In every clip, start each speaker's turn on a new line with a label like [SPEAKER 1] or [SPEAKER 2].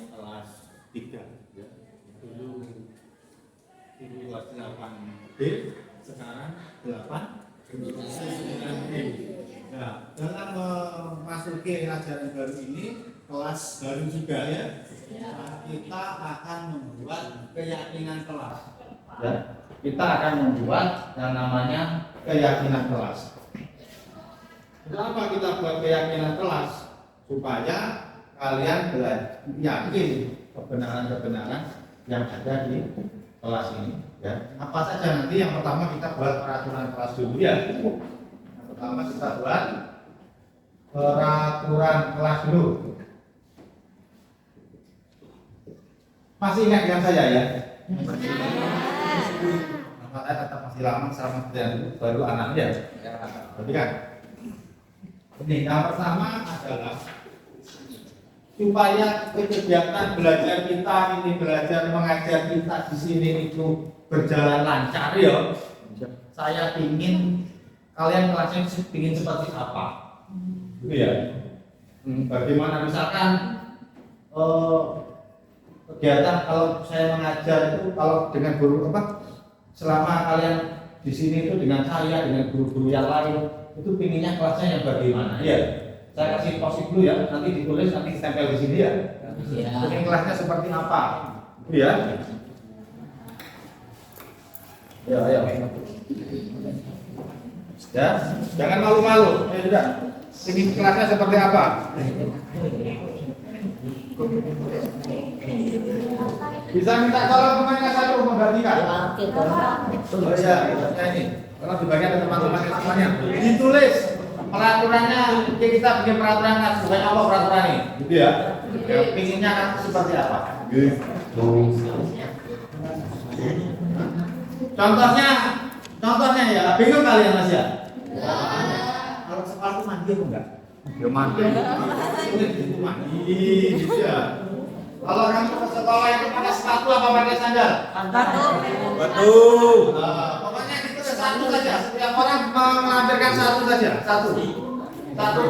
[SPEAKER 1] kelas 3 ya. Dulu kelas 8B, sekarang 9B. Nah, dalam memasuki ajaran baru ini, kelas baru juga ya. Kita akan membuat keyakinan kelas. Ya, kita akan membuat yang namanya keyakinan kelas. Kenapa kita buat keyakinan kelas? Supaya kalian yakin kebenaran-kebenaran yang ada di kelas ini. Ya, apa saja nanti yang pertama kita buat peraturan kelas dulu ya. Yang pertama kita buat peraturan kelas dulu. Masih ingat dengan saya ya? Nama saya tetap masih lama sama yang baru anaknya. Berarti kan? Ini yang pertama adalah supaya kegiatan belajar kita ini, belajar mengajar kita di sini itu berjalan lancar ya. Saya ingin kalian kelasnya ingin seperti apa? Gitu ya. Bagaimana misalkan kegiatan kalau saya mengajar itu kalau dengan guru apa? Selama kalian di sini itu dengan saya dengan guru-guru yang lain itu pinginnya kelasnya yang bagaimana? Ya. Saya kasih posit dulu ya, nanti ditulis, nanti ditempel di sini ya. Ingin kelasnya seperti apa? Ya. Ya, ayo. Ya, jangan malu-malu. Ya sudah. Ingin kelasnya seperti apa? Bisa minta tolong temannya satu menggantikan. Oh iya, ini. Kalau dibagikan teman-teman semuanya. Ditulis peraturannya, kita bikin peraturan kan supaya apa peraturan ini? Gitu ya. Ya, pinginnya kan seperti apa? Gitu. Contohnya ya, bingung kalian Mas ya? Kalau sekolah itu mandi apa enggak? Ya mandi. Itu mandi gitu ya. Kalau kamu ke sekolah itu pakai sepatu apa pakai sandal? Sepatu. Pokoknya itu satu saja. Setiap orang melampirkan satu saja. Satu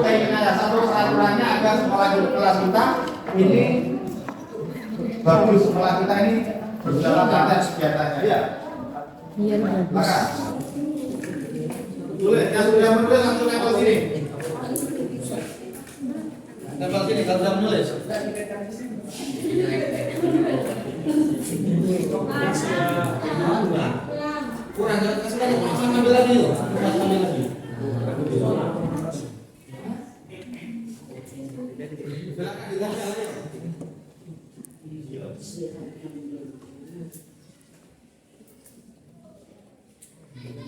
[SPEAKER 1] keinginan ya, satu peraturannya agar sekolah di kelas kita ini bagus, sekolah kita ini berjalan lancar kegiatannya ya. Iya. Maka tulis, yang sudah menulis langsung nempel sini. Nempel sini kalau sudah menulis. Kurang kasih lagi, ambil lagi loh. Ambil lagi. Silakan diganti aja.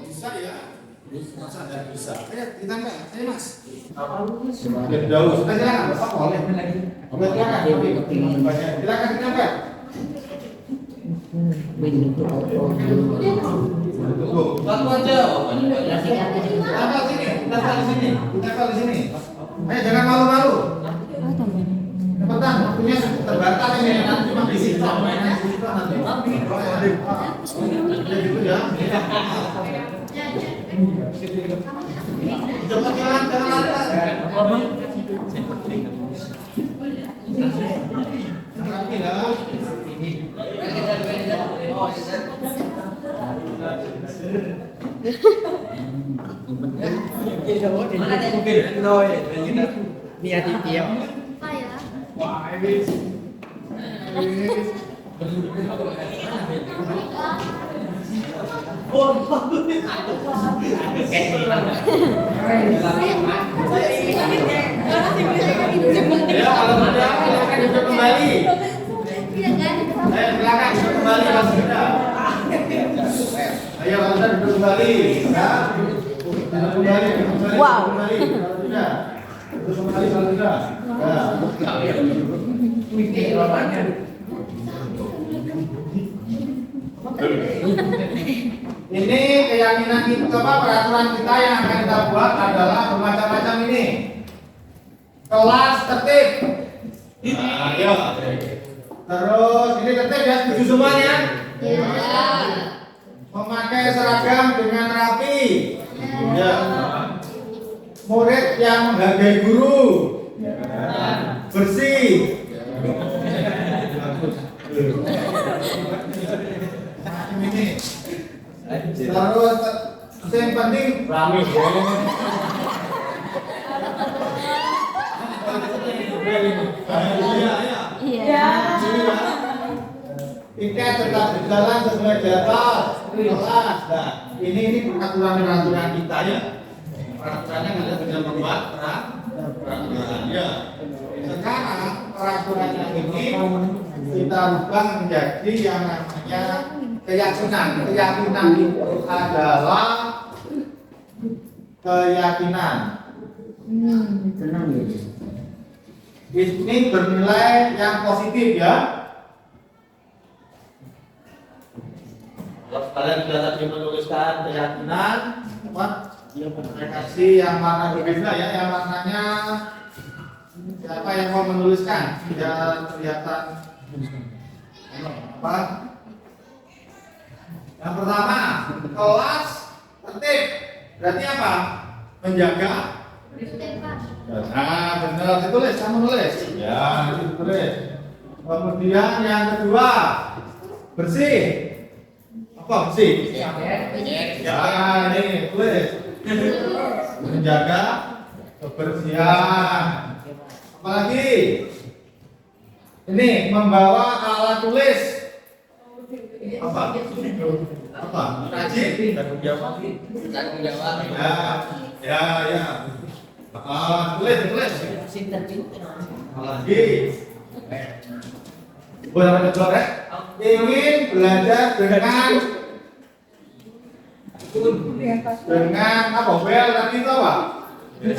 [SPEAKER 1] Bisa ya? Bisa. Ayo ditambah. Ayo Mas. Apa lu? Jauh. Silakan. Bapak boleh lagi. Silakan ditambah. Satu aja. Tempel di sini. Ayo jangan malu-malu. Cepetan, waktunya terbatas ini nanti cuma di situ mainan di situ nanti. Gitu ya. Cepat jalan.
[SPEAKER 2] Niat dia.
[SPEAKER 1] Wah, ini. Ya, kalau ada silakan duduk kembali. Silakan duduk kembali Mas Yuda. Ayo Mas Yuda duduk kembali. Ya. Duduk kembali.
[SPEAKER 3] Wow.
[SPEAKER 1] Duduk kembali Mas Yuda. Ya. Ini keyakinan kita, peraturan kita yang akan kita buat adalah bermacam-macam ini. Kelas tertib. Ayo. Terus ini tertib ya, setuju semuanya?
[SPEAKER 3] Iya.
[SPEAKER 1] Memakai seragam dengan rapi. Ya. Murid yang menghargai guru. Bersih. Terus yang penting rame. Iya. Tiket tetap berjalan sesuai jadwal kelas. Nah, ini peraturan kita ya. Peraturannya nggak bisa membuat peraturan ya. Sekarang peraturannya ini kita ubah menjadi yang namanya keyakinan. Keyakinan itu adalah keyakinan. Ini bernilai yang positif ya. Kalau kalian sudah tadi menuliskan keyakinan, apa? Saya kasih yang warna berbeda ya, yang warnanya siapa yang mau menuliskan? Biar kelihatan apa? Yang pertama, kelas tertib. Berarti apa? Menjaga. Nah, benar ditulis, kamu nulis. Ya, itu ditulis. Kemudian yang kedua, bersih. Apa bersih? Ya, ini tulis. Menjaga kebersihan. Apalagi? Ini membawa alat tulis. Apa? Apa? Rajin. Tanggung jawab. Ya. Tulis. Apalagi? Boleh kedua ya? Ingin belajar dengan apa? Bel tadi itu apa? Bel.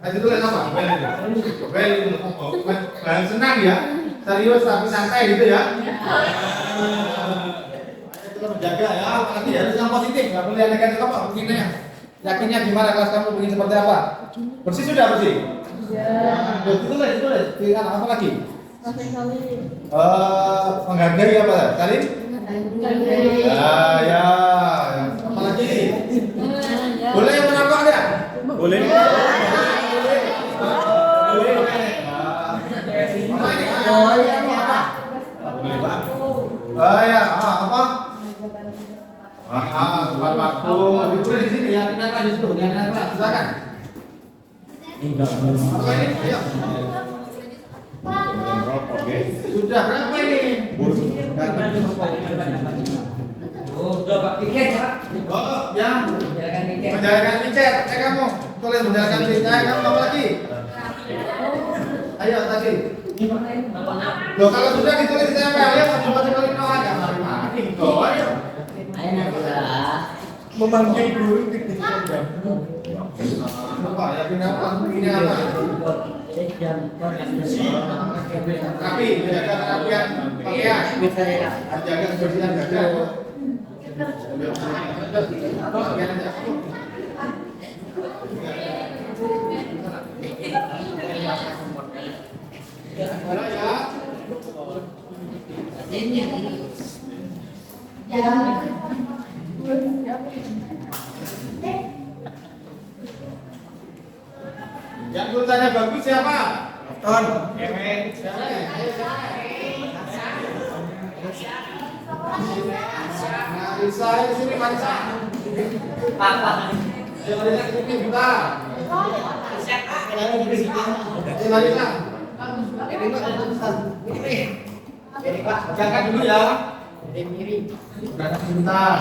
[SPEAKER 1] Itu tulis apa? Bel itu apa? Senang ya? Serius tapi santai gitu ya? Itu menjaga ya, apalagi harus yang positif, nggak boleh yang negatif apa? Begini yakinnya gimana kelas kamu begini seperti apa? Bersih sudah bersih? Ya. Ditulis. Pilihan apa lagi? Menghargai apa? Saling? Ya. Apa lagi? Boleh merokok ya? Boleh. Ya, apa? Tepat waktu. Ditulis di sini ya, kenapa di situ? Silakan. Apa ini? Ayo. Sudah berapa ini? Sudah Pak tiket Pak. Oh, ya. Menjalankan tiket. Kamu tulis menjalankan tiket. Kamu apa lagi? Ayo tadi. Loh kalau sudah ditulis di tempel ya coba sekali aja mari. Ayo. Memanggil guru di apa ya kenapa ini apa? Tapi jaga kerapian pakaian, jaga kebersihan jaga. Yang tulisannya bagus siapa? Ton. Marisa di sini Marisa. Marisa sini buka. Marisa. Ini Pak, jangan dulu ya. Ini berangkat sebentar.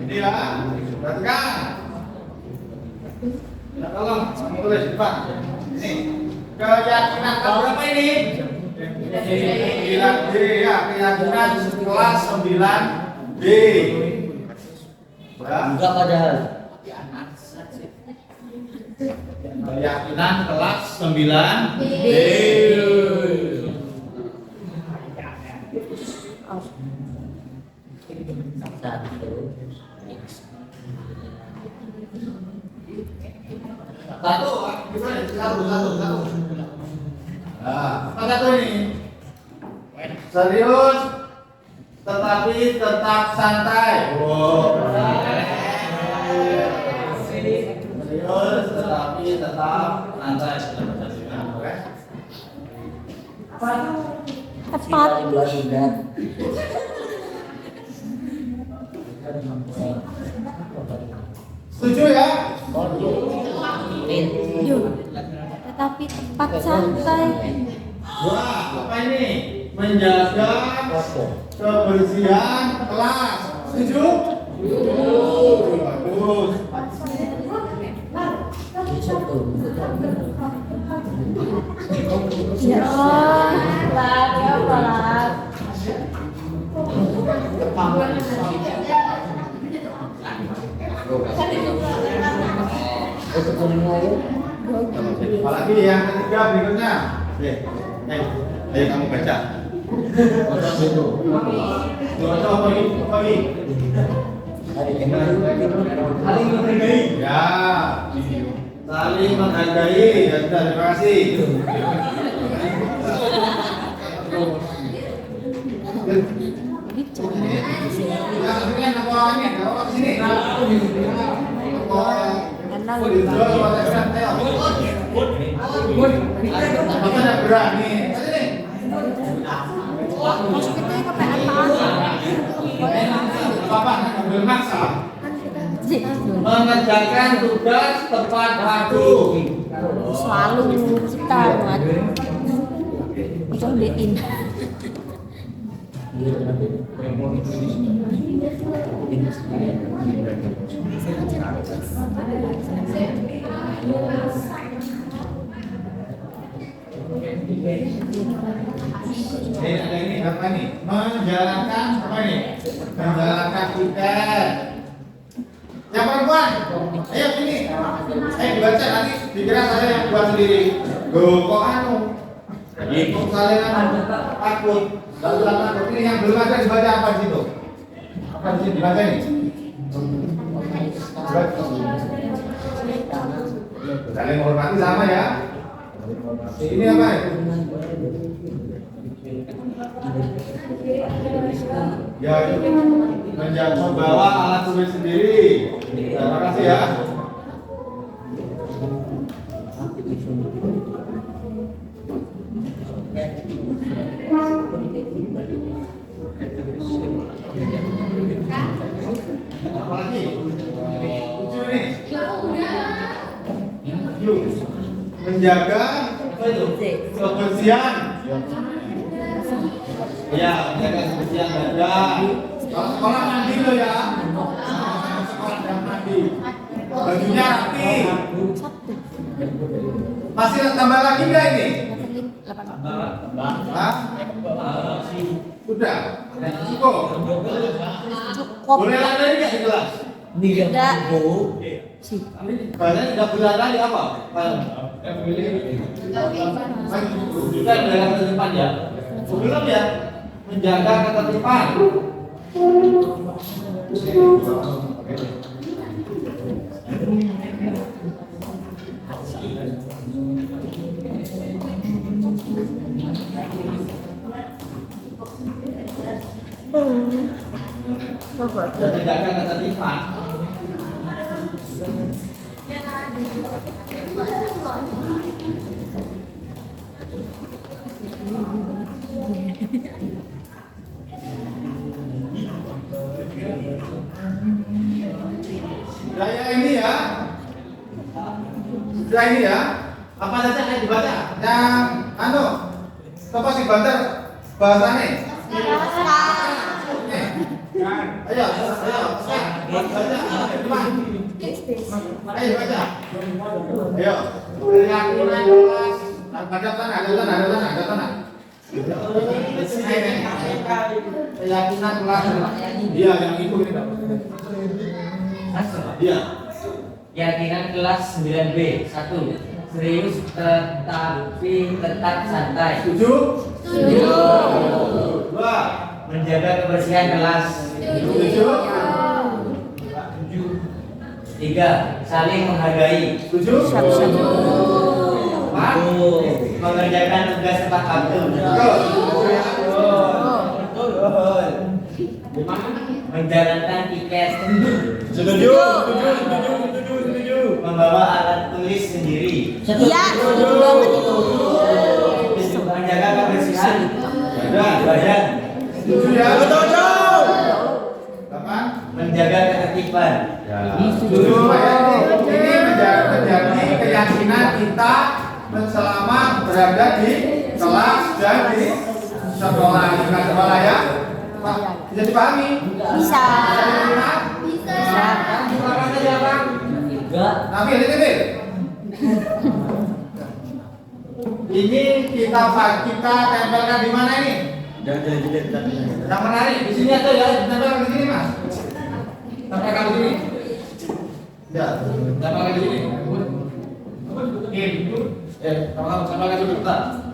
[SPEAKER 1] Ini ya, perhatikan. Nah, tolong tulis di depan. Ini keyakinan berapa ini? 9B ya, keyakinan kelas 9B. Ya.
[SPEAKER 3] Enggak padahal.
[SPEAKER 1] Keyakinan kelas 9B. Satu, satu. Nah, apa satu ini? Serius, tetapi tetap santai. Wow. Serius, tetapi tetap santai.
[SPEAKER 4] Tepat.
[SPEAKER 1] Setuju ya?
[SPEAKER 4] Yuk. Tetapi tepat santai.
[SPEAKER 1] Wah, apa ini? Menjaga kebersihan kelas. Setuju? Bagus.
[SPEAKER 4] Ya Allah, lag ya apa lag?
[SPEAKER 1] Apalagi yang ketiga berikutnya. Ayo kamu baca. Baca apa ini? Apa ini? Saling menghargai. Ya. Saling menghargai. Ya sudah, terima kasih. Ini apa ini? Apa sini? Apa tidak berani?
[SPEAKER 4] Maksudnya kepean
[SPEAKER 1] Apa? Ambil maksa. Mengerjakan tugas tepat waktu.
[SPEAKER 4] selalu kita cobain.
[SPEAKER 1] Ini apa nih? Menjalankan apa nih? Menjalankan tiket. Yang perempuan, ayo sini. Dibaca nanti dikira saya yang buat sendiri. Loh, kok anu? Kok kalian takut? Takut ini yang belum ada dibaca apa di situ? Apa di sini dibaca ini? Saling menghormati sama ya. Ini apa ya? Ya, menjaga membawa alat tulis sendiri. Terima kasih ya. Apa lagi? Tujuh nih. Tujuh. Menjaga apa itu? Kebersihan. Ya, menjaga kebersihan badan. Kalau sekolah mandi lo ya. Sekolah dan mandi. Bajunya rapi. Masih tambah lagi nggak ini? Hah? Sudah. Cukup. Boleh lagi nggak di kelas?
[SPEAKER 4] Tidak.
[SPEAKER 1] Kalian tidak bulan lagi apa? Sudah menjaga ketertiban ya. Belum ya? Menjaga ketertiban. Menjaga ketertiban. Sudah ini ya. Apa saja yang dibaca? Yang coba sih banter bahasanya. Ayo, baca. Ayo, keyakinan kelas. Ada tanah. Keyakinan kelas. Iya, yang itu ini. Iya.
[SPEAKER 3] Keyakinan kelas 9B. 1. Serius tetapi tetap santai.
[SPEAKER 1] Setuju?
[SPEAKER 4] Setuju.
[SPEAKER 1] 2.
[SPEAKER 3] Menjaga kebersihan kelas.
[SPEAKER 1] Setuju?
[SPEAKER 3] 3. Saling menghargai.
[SPEAKER 1] Setuju?
[SPEAKER 4] Setuju.
[SPEAKER 1] 4.
[SPEAKER 3] Mengerjakan tugas tepat waktu. Menjalankan tiket.
[SPEAKER 1] Setuju?
[SPEAKER 3] Membawa alat tulis sendiri.
[SPEAKER 4] Iya, setuju banget itu.
[SPEAKER 3] Menjaga kebersihan
[SPEAKER 1] Ada.
[SPEAKER 3] badan.
[SPEAKER 1] Setuju ya? Setuju. 8.
[SPEAKER 3] Menjaga ketertiban.
[SPEAKER 1] Setuju Pak ya? Ini menjadi keyakinan kita selama berada di kelas dan di sekolah. Bukan sekolah ya? Pak, bisa dipahami?
[SPEAKER 4] Bisa.
[SPEAKER 1] Bisa. Silakan saja Pak. Tapi ini ini kita tempelkan di mana ini? Yang menarik di sini atau ya? Tempelkan di sini Mas. Tempelkan di sini. Ya, tempelkan di sini. Tempelkan dulu Pak.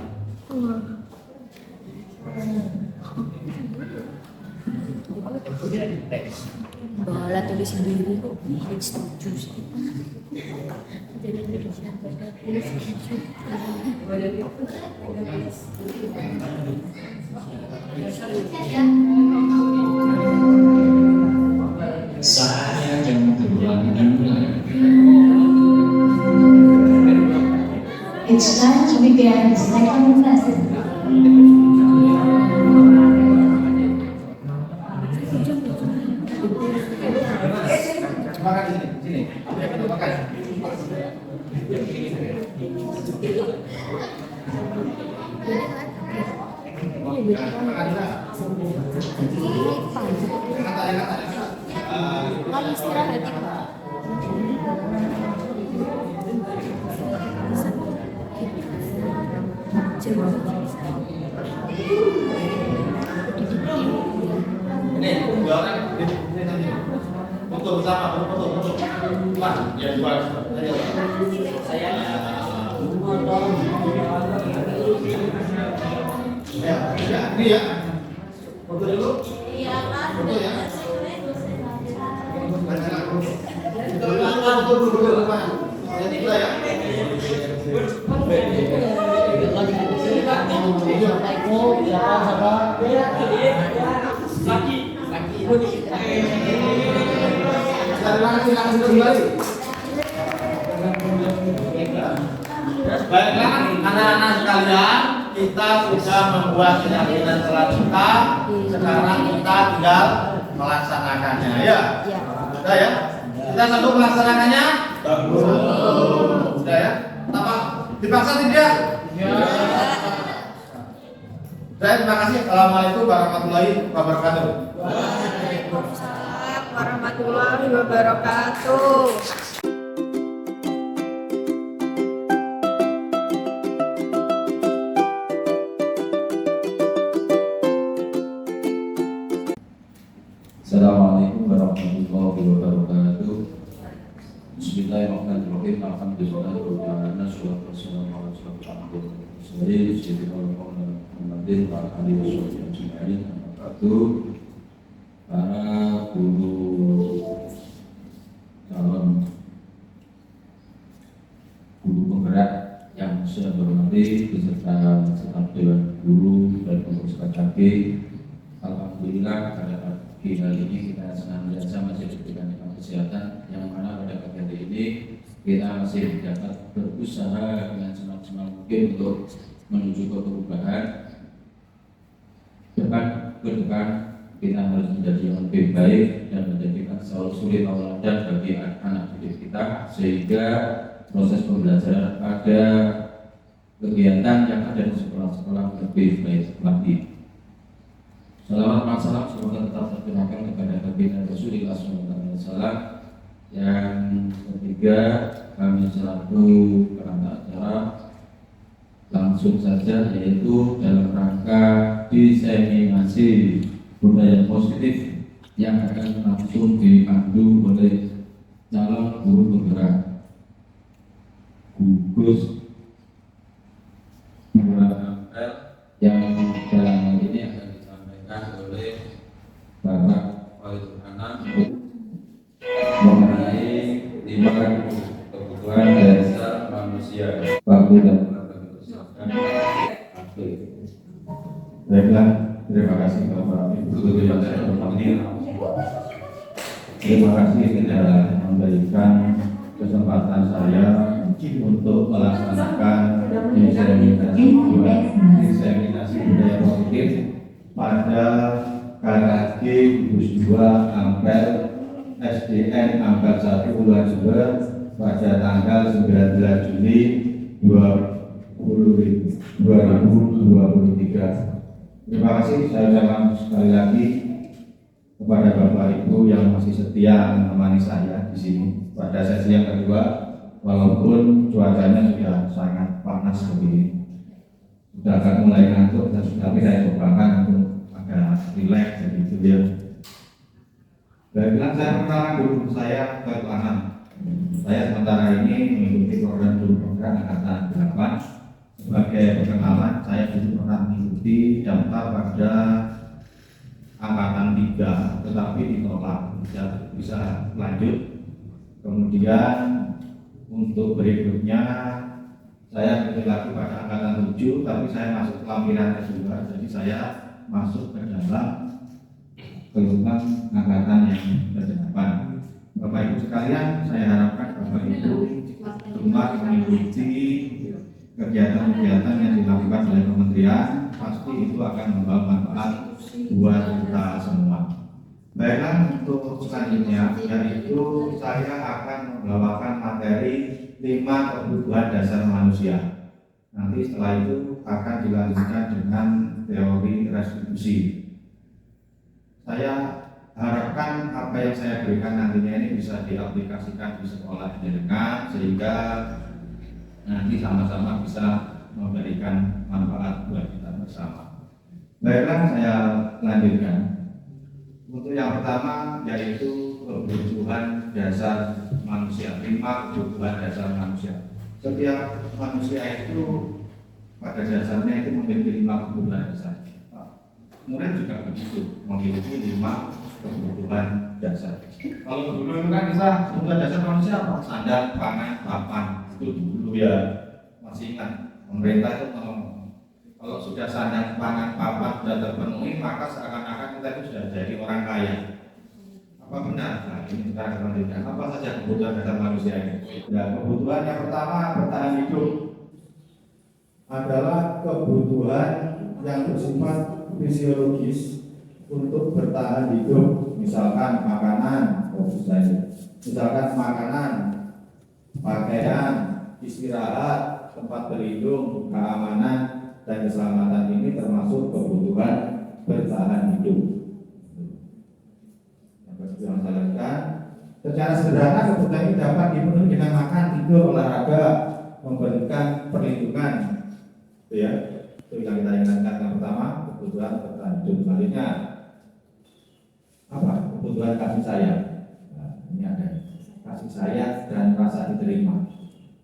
[SPEAKER 4] Bola tulis sendiri kok. Setuju sih.
[SPEAKER 5] Saya yang kedua.
[SPEAKER 6] It's time to begin the second lesson.
[SPEAKER 1] Makan di sini. Makan.
[SPEAKER 4] Kan istirahat.
[SPEAKER 1] Ini jualan foto bersama, foto. Pak, ya jual. Saya ya, ini ya. Foto dulu. Iya, Pak. Foto ya. Foto dulu, Pak. Jadi kita ya. Silakan kembali. Baiklah anak-anak sekalian, kita sudah membuat keyakinan sholat kita. Sekarang kita tinggal melaksanakannya ya. Sudah ya? Kita sanggup melaksanakannya? Sudah ya? Apa? Dipaksa tidak? Saya terima kasih. Assalamualaikum warahmatullahi wabarakatuh.
[SPEAKER 4] Waalaikumsalam warahmatullahi wabarakatuh.
[SPEAKER 5] Assalamualaikum warahmatullahi wabarakatuh. Bismillahirrahmanirrahim. Alhamdulillahirabbil alamin. Wassalatu wassalamu ala asyrofil mursalin sayyidina Muhammadin wa ala alihi wasallam ajma'in. Para guru calon guru penggerak yang saya hormati beserta staf dewan guru dan pengurus KKB, alhamdulillah pada pagi hari ini kita senantiasa masih diberikan nikmat kesehatan, yang mana pada pagi hari ini kita masih dapat berusaha dengan semaksimal mungkin untuk menuju ke perubahan. Ke depan kita harus menjadi yang lebih baik dan menjadikan solusi tauladan bagi anak didik kita, sehingga proses pembelajaran pada kegiatan yang ada di sekolah-sekolah lebih baik lagi. Salawat dan salam semoga tetap tercurahkan kepada baginda Rasulullah SAW. Yang ketiga, kami selaku penata acara langsung saja, yaitu dalam rangka diseminasi budaya positif yang akan langsung dipandu oleh calon guru penggerak gugus Ampel yang dalam hal ini akan disampaikan oleh Bapak Walid Anam mengenai 5 kebutuhan dasar manusia. Bapak dan
[SPEAKER 1] Baiklah, terima kasih Bapak Ibu. Terima kasih sudah memberikan kesempatan saya untuk melaksanakan diseminasi budaya positif pada KKG Gugus 2 Ampel SDN Ampel 1 Uluan Jember pada tanggal 19 Juli 2023. Terima kasih saya ucapkan sekali lagi kepada Bapak Ibu yang masih setia menemani saya di sini pada sesi yang kedua, walaupun cuacanya sudah sangat panas begini, sudah akan mulai ngantuk, tapi saya cobakan untuk agak rileks begitu ya. Baiklah, saya perkenalkan dulu saya Kelanan. Saya sementara ini mengikuti program guru penggerak angkatan 8. Sebagai perkenalan, saya dulu pernah mengikuti daftar pada angkatan 3, tetapi ditolak, tidak bisa lanjut. Kemudian untuk berikutnya saya ikut lagi pada angkatan 7, tapi saya masuk lampiran kedua, jadi saya masuk ke dalam kelompok angkatan yang ke-8. Bapak Ibu sekalian, saya harapkan Bapak Ibu gemar mengikuti kegiatan-kegiatan yang dilakukan oleh kementerian, pasti itu akan membawa manfaat buat kita semua. Baiklah, untuk selanjutnya yaitu saya akan membawakan materi 5 kebutuhan dasar manusia. Nanti setelah itu akan dilanjutkan dengan teori restitusi. Saya harapkan apa yang saya berikan nantinya ini bisa diaplikasikan di sekolah jenengan sehingga nanti sama-sama bisa memberikan manfaat buat kita bersama. Baiklah, saya lanjutkan. Untuk yang pertama yaitu kebutuhan dasar manusia, 5 kebutuhan dasar manusia. Setiap manusia itu pada dasarnya itu memiliki 5 kebutuhan dasar. Kemudian juga begitu, memiliki 5 kebutuhan dasar. Kalau dulu itu kan bisa kebutuhan dasar manusia apa? Sandang, pangan, papan. Itu dulu ya, masih ingat pemerintah itu ngomong kalau sudah sandang, pangan, papan sudah terpenuhi maka seakan-akan kita itu sudah jadi orang kaya. Apa benar? Nah, ini sekarang kita lanjutkan. Apa saja kebutuhan dasar manusia ini? Ya, kebutuhan yang pertama bertahan hidup adalah kebutuhan yang bersifat fisiologis untuk bertahan hidup. Misalkan makanan, pakaian, istirahat, tempat berlindung, keamanan, dan keselamatan ini termasuk kebutuhan bertahan hidup. Yang saya lakukan secara sederhana, kebutuhan ini dapat dipenuhi dengan makan, tidur, olahraga, memberikan perlindungan. Itu ya, itu yang kita ingatkan. Yang pertama, kebutuhan bertahan hidup. Selanjutnya apa? Kebutuhan kasih sayang. Nah, ini ada kasih sayang dan rasa diterima.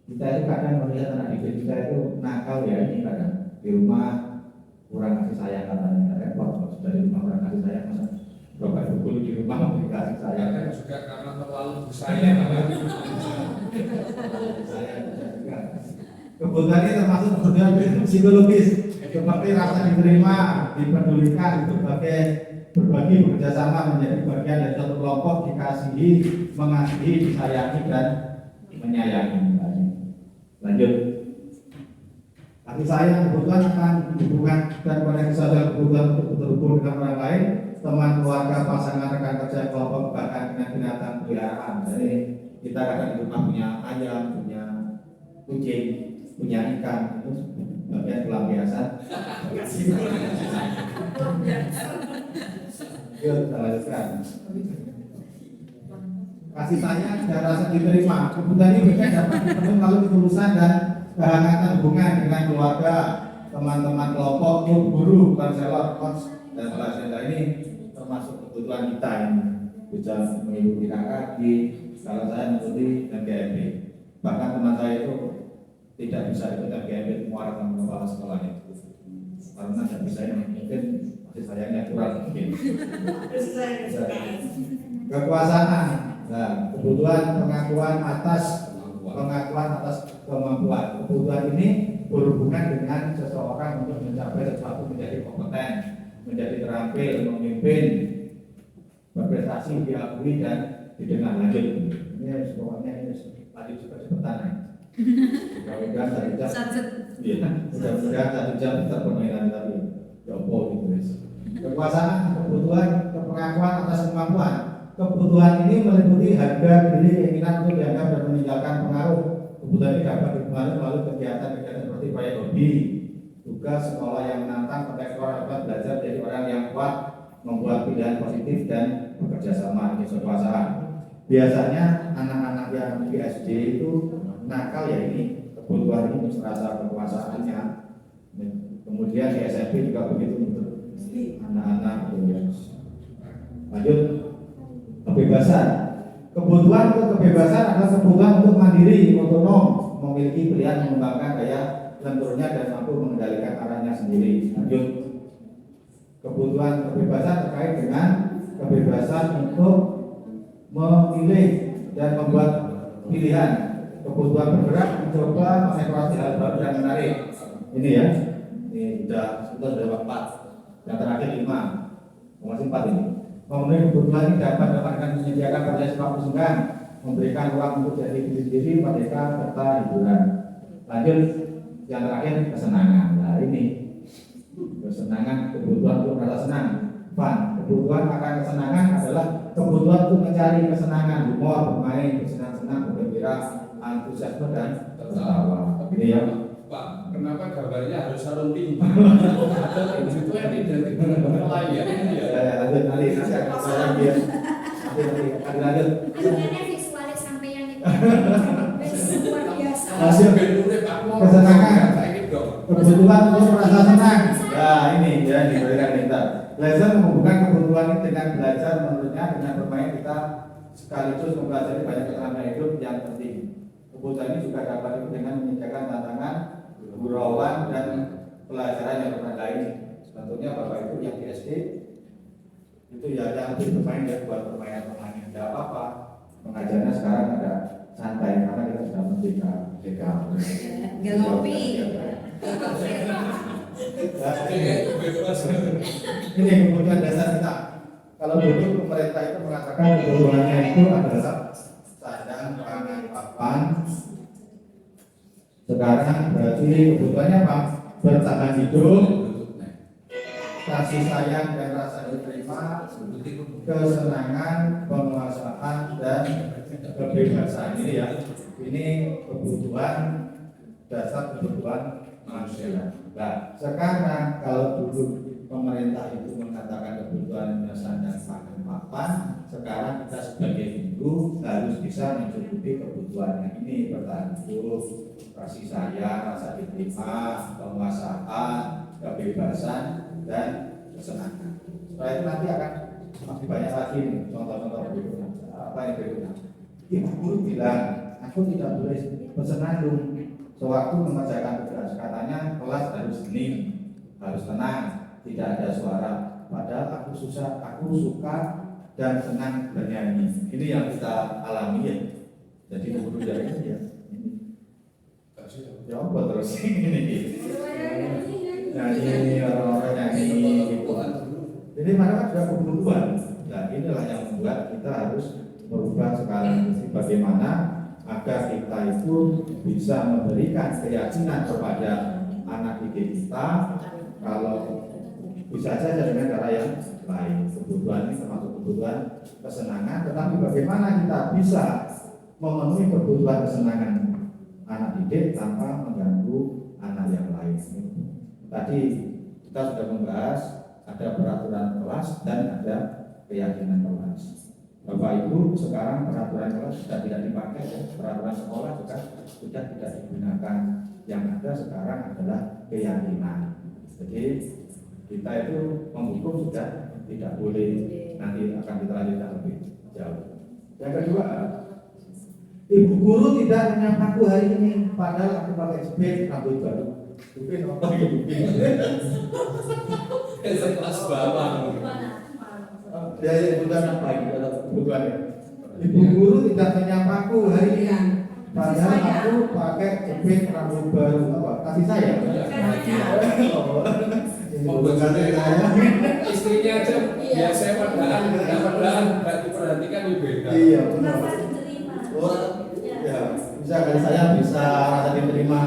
[SPEAKER 1] Kita itu kadang melihat anak didik kita itu nakal ya, ini kadang di rumah kurang kasih sayang katanya, repot kalau sudah di rumah kurang kasih sayang, masa Bapak Ibu guru di rumah memberi kasih sayang kan juga karena terlalu bersayang. Kebutuhan ini termasuk kebutuhan psikologis seperti rasa diterima, dipedulikan, berbagi, bekerja sama, menjadi bagian dari satu kelompok, dikasihi, mengasihi, disayangi dan menyayangi. Lanjut, kasih sayang kebutuhan akan hubungan dan koneksi sosial, kebutuhan untuk berhubung dengan orang lain, teman, keluarga, pasangan, rekan kerja, kelompok, bahkan dengan binatang peliharaan. Jadi kita kadang di rumah punya ayam, punya kucing, punya ikan, itu bagian pelampiasan. Yuk, kita lanjutkan. Kasih sayang dan rasa diterima. Kebutuhan ini mereka dapat dipenuhi melalui ketulusan dan kehangatan hubungan dengan keluarga, teman-teman kelompok, guru, konselor, coach, dan pelajar ini termasuk kebutuhan kita ini. Bisa mengikuti KKG, kalau saya mengikuti MGMP. Bahkan teman saya itu tidak bisa ikut MGMP muara dengan kepala sekolahnya karena tidak bisa ini mungkin masih sayangnya kurang mungkin. Kekuasaan, nah, kebutuhan pengakuan atas kemampuan. Kebutuhan ini berhubungan dengan seseorang untuk mencapai sesuatu, menjadi kompeten, menjadi terampil, memimpin, berprestasi, diakui dan didengar. Lanjut. Ini pokoknya ini lanjut cepat-cepatan. Mudah-mudahan satu jam. Iya. Mudah-mudahan 1 jam terpenuhi tadi. Jopo ditulis. Kekuasaan, kebutuhan, pengakuan atas kemampuan. Kebutuhan ini meliputi harga diri, keinginan untuk dianggap dan meninggalkan pengaruh. Kebutuhan ini dapat dipengaruhi melalui kegiatan-kegiatan seperti proyek hobi, tugas sekolah yang menantang, kontekstual dapat belajar jadi orang yang kuat, membuat pilihan positif dan bekerja sama. Ini kekuasaan. Biasanya anak-anak yang di SD itu nakal ya ini kebutuhan ini merasa kekuasaannya. Kemudian di SMP juga begitu untuk anak-anak ya. Lanjut. Kebebasan. Kebutuhan untuk kebebasan adalah kebutuhan untuk mandiri, otonom, memiliki pilihan, mengembangkan daya lenturnya dan mampu mengendalikan arahnya sendiri. Lanjut. Kebutuhan kebebasan terkait dengan kebebasan untuk memilih dan membuat pilihan. Kebutuhan bergerak, mencoba mengeksplorasi hal baru dan menarik. Ini ya. Ini sudah 4. Yang terakhir 5. Masih 4 ini. Memenuhi kebutuhan ini dapat dengan menyediakan fasilitas sungkan, memberikan ruang untuk jadi diri sendiri, merdeka serta hiburan. Lanjut, yang terakhir kesenangan. Nah ini kesenangan, kebutuhan untuk merasa senang, fun. Kebutuhan akan kesenangan adalah kebutuhan untuk mencari kesenangan, humor, bermain, bersenang-senang, bergembira, antusiasme dan tertawa. Ini ya.
[SPEAKER 7] Pak, kenapa gambarnya harus sarung tinta? Ada itu yang identik dengan nelayan ini ya.
[SPEAKER 1] Ya, lanjut nanti saya akan dia. Lanjut.
[SPEAKER 4] Sebenarnya visualis sampai yang itu luar biasa.
[SPEAKER 1] Hasil kesenangan. Kebutuhan untuk merasa senang. Ya ini ya diberikan kita. Belajar menghubungkan kebutuhan ini dengan belajar, menurutnya dengan bermain kita sekaligus mempelajari banyak keterampilan hidup yang penting. Kebutuhan ini juga dapat dengan menyediakan tantangan, gurauan dan pelajaran yang berbeda lain. Tentunya Bapak Ibu yang di SD itu ya yang bermain ya buat permainan-permainan. Tidak apa-apa. Pengajarnya sekarang ada santai karena kita sudah merdeka.
[SPEAKER 4] Gak ngopi.
[SPEAKER 1] Ini kebutuhan dasar kita. Kalau dulu pemerintah itu mengatakan kebutuhannya itu adalah sandang, pangan, papan. Sekarang berarti kebutuhannya apa? Bertahan hidup, kasih sayang dan rasa diterima, kesenangan, penguasaan dan kebebasan. Ini ya, ini kebutuhan dasar kebutuhan manusia. Nah, sekarang kalau dulu pemerintah itu mengatakan kebutuhan dasar dan pangan papan, sekarang kita sebagai guru harus bisa mencukupi kebutuhannya ini, bertahan hidup, kasih sayang, rasa diterima, penguasaan, kebebasan dan kesenangan. Setelah itu nanti akan masih banyak lagi nih contoh-contoh berikutnya. Apa yang berikutnya? Ibu guru bilang, aku tidak boleh bersenandung sewaktu mengerjakan tugas. Katanya kelas harus hening, harus tenang, tidak ada suara. Padahal aku suka dan senang bernyanyi. Ini yang kita alami ya. Jadi guru dari itu ya. Ya apa terus ini? Nyanyi orang-orang nyanyi gitu. Jadi mereka sudah kebutuhan. Nah inilah yang membuat kita harus merubah sekarang bagaimana agar kita itu bisa memberikan keyakinan kepada anak didik kita kalau bisa saja dengan cara yang lain. Kebutuhan ini termasuk kebutuhan kesenangan, tetapi bagaimana kita bisa memenuhi kebutuhan kesenangan anak didik tanpa mengganggu anak yang lain. Tadi kita sudah membahas ada peraturan kelas dan ada keyakinan kelas. Bapak Ibu, sekarang peraturan kelas sudah tidak dipakai, ya. Peraturan sekolah juga sudah tidak digunakan. Yang ada sekarang adalah keyakinan. Jadi kita itu menghukum sudah tidak boleh, nanti akan kita lanjutkan lebih jauh. Yang kedua, ibu guru tidak menyapaku hari ini, padahal aku pakai jepit rambut baru. Jepit apa ya jepit?
[SPEAKER 7] Kelas bawah.
[SPEAKER 1] Ya, kebutuhan apa ini? Kebutuhannya. Ibu guru tidak menyapaku hari ini, padahal aku pakai jepit rambut baru. Apa? Kasih sayang?
[SPEAKER 7] Istrinya aja ya saya padaan nggak diperhatikan ya beda.
[SPEAKER 1] Iya benar. Oh, ya bisa kali saya bisa rasa diterima.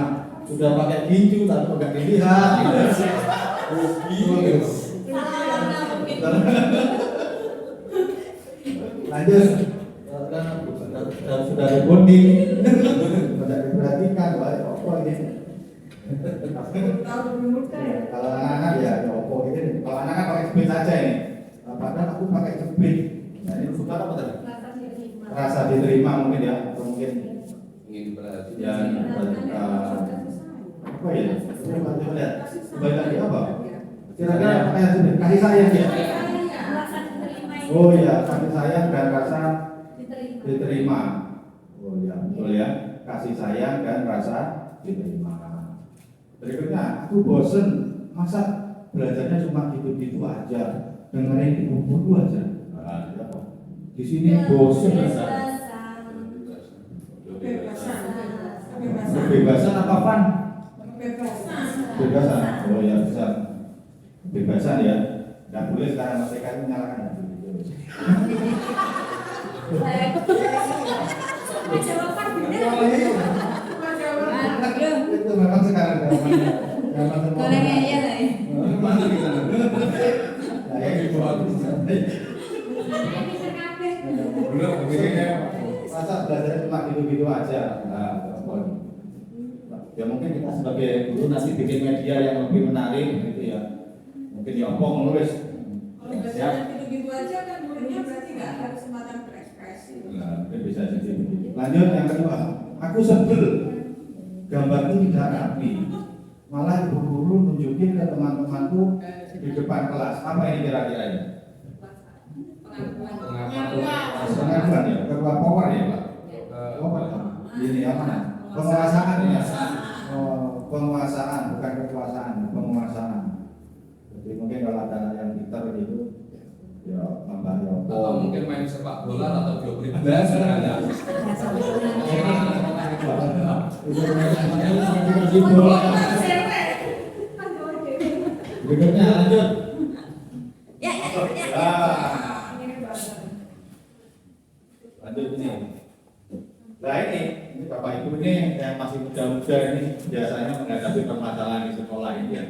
[SPEAKER 1] Sudah pakai ginju tapi nggak dilihat. Lanjut. Sudah ada bonding. Sudah diperhatikan. Wah, apa ini? Kalau anak-anak ya opo gitu. Kalau anak-anak pakai jepit saja ini. Padahal aku pakai jepit. Nah, ini bukan apa tadi? Rasa diterima mungkin ya, atau mungkin
[SPEAKER 7] Ingin diperhatikan.
[SPEAKER 1] ya apa ya? Coba lihat. Kembali lagi apa? Kira-kira apa yang sudah kasih sayang ya? Oh ya, kasih sayang dan rasa diterima. Oh ya, betul ya. Kasih sayang dan rasa diterima. Berikutnya, aku bosen, masa belajarnya cuma gitu-gitu aja, dengerin ibu guru aja. Nah, ya, di sini bosen aja. Kebebasan apa Pan? Kebebasan. Oh ya bisa. Kebebasan ya. Tidak boleh sekarang mereka itu menyalahkan. Itu memang sekarang zaman semua. Mana di sana? Saya di bawah.
[SPEAKER 7] Benar begini.
[SPEAKER 1] Masa belajar cuma gitu-gitu aja. Nah, ya mungkin kita sebagai guru nanti bikin media yang lebih menarik gitu ya. Mungkin ya apa menulis. Ya.
[SPEAKER 8] Gitu-gitu aja kan muridnya berarti nggak ada kesempatan berekspresi.
[SPEAKER 1] Nah, mungkin bisa jadi begitu. Lanjut yang kedua, aku sebel gambarku tidak rapi. Malah ibu guru nunjukin ke teman-temanku di depan kelas. Apa ini kira-kira ini? Pengakuan ya, ketua power ya Pak. Ini apa nah? Penguasaan ya. Oh, penguasaan bukan kekuasaan, penguasaan. Jadi mungkin kalau ada anak yang pintar gitu, ya tambah ya.
[SPEAKER 7] Atau mungkin main sepak bola atau joget belas ada.
[SPEAKER 1] Berikutnya lanjut.
[SPEAKER 4] Ya.
[SPEAKER 1] Lanjut ini. Nah ini Bapak Ibu ini yang masih muda-muda ini biasanya menghadapi permasalahan di sekolah ini ya.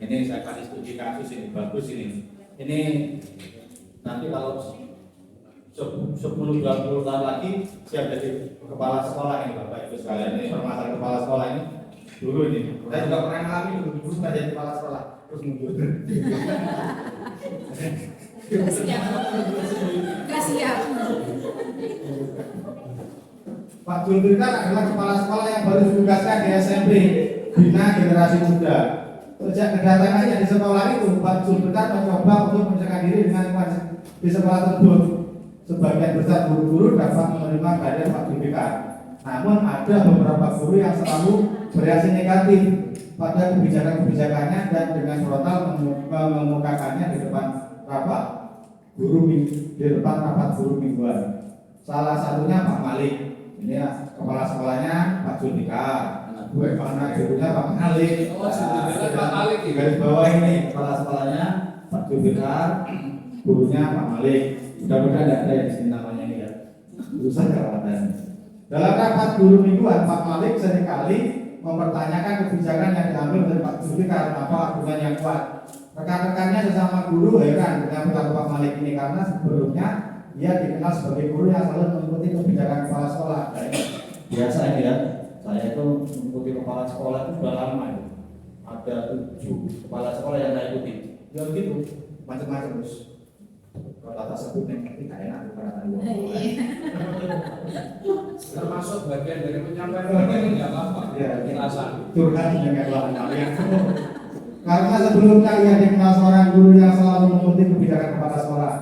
[SPEAKER 1] Ini saya kasih studi kasus ini bagus ini. Ini nanti kalau 10-20 tahun lagi siap jadi kepala sekolah ini Bapak Ibu sekalian. Ini permasalahan kepala sekolah ini dulu ini. Saya juga pernah mengalami dulu saya jadi kepala sekolah terus mundur.
[SPEAKER 4] Kasihan.
[SPEAKER 1] Pak Julbirkan adalah kepala sekolah yang baru ditugaskan di SMP Bina Generasi Muda. Sejak kedatangannya di sekolah itu, Pak Julbirkan mencoba untuk menyesuaikan diri dengan lingkungan di sekolah tersebut. Sebagian besar guru-guru dapat menerima kehadiran Pak Julbirkan. Namun ada beberapa guru yang selalu bereaksi negatif pada kebijakan-kebijakannya dan dengan frontal mengemukakannya di depan rapat guru mingguan. Salah satunya Pak Malik. Ini ya, kepala sekolahnya Pak Julbirkan. Anak gurunya Pak Malik.
[SPEAKER 7] Oh, Pak Malik ini.
[SPEAKER 1] Garis bawah ini kepala sekolahnya Pak Julbirkan, gurunya Pak Malik. Mudah-mudahan tidak ada yang di sini namanya ini ya. Urusan kerawatan. Dalam rapat guru mingguan, Pak Malik seringkali mempertanyakan kebijakan yang diambil oleh Pak Julbirkan apa argumen yang kuat. Rekan-rekannya sesama guru heran dengan perilaku Pak Malik ini karena sebelumnya ia dikenal sebagai guru yang selalu mengikuti kebijakan kepala sekolah. Biasa ini ya. Saya itu mengikuti kepala sekolah itu sudah lama ya. Ada 7 kepala sekolah yang saya ikuti. Ya begitu, macam-macam terus. Kalau atas sebutnya tapi gak enak bukan anak
[SPEAKER 7] Termasuk bagian dari penyampaian ini nggak apa-apa.
[SPEAKER 1] Ya,
[SPEAKER 7] Perasaan.
[SPEAKER 1] curhat dengan kalian. Karena sebelumnya ia dikenal seorang guru yang selalu mengikuti kebijakan kepala sekolah.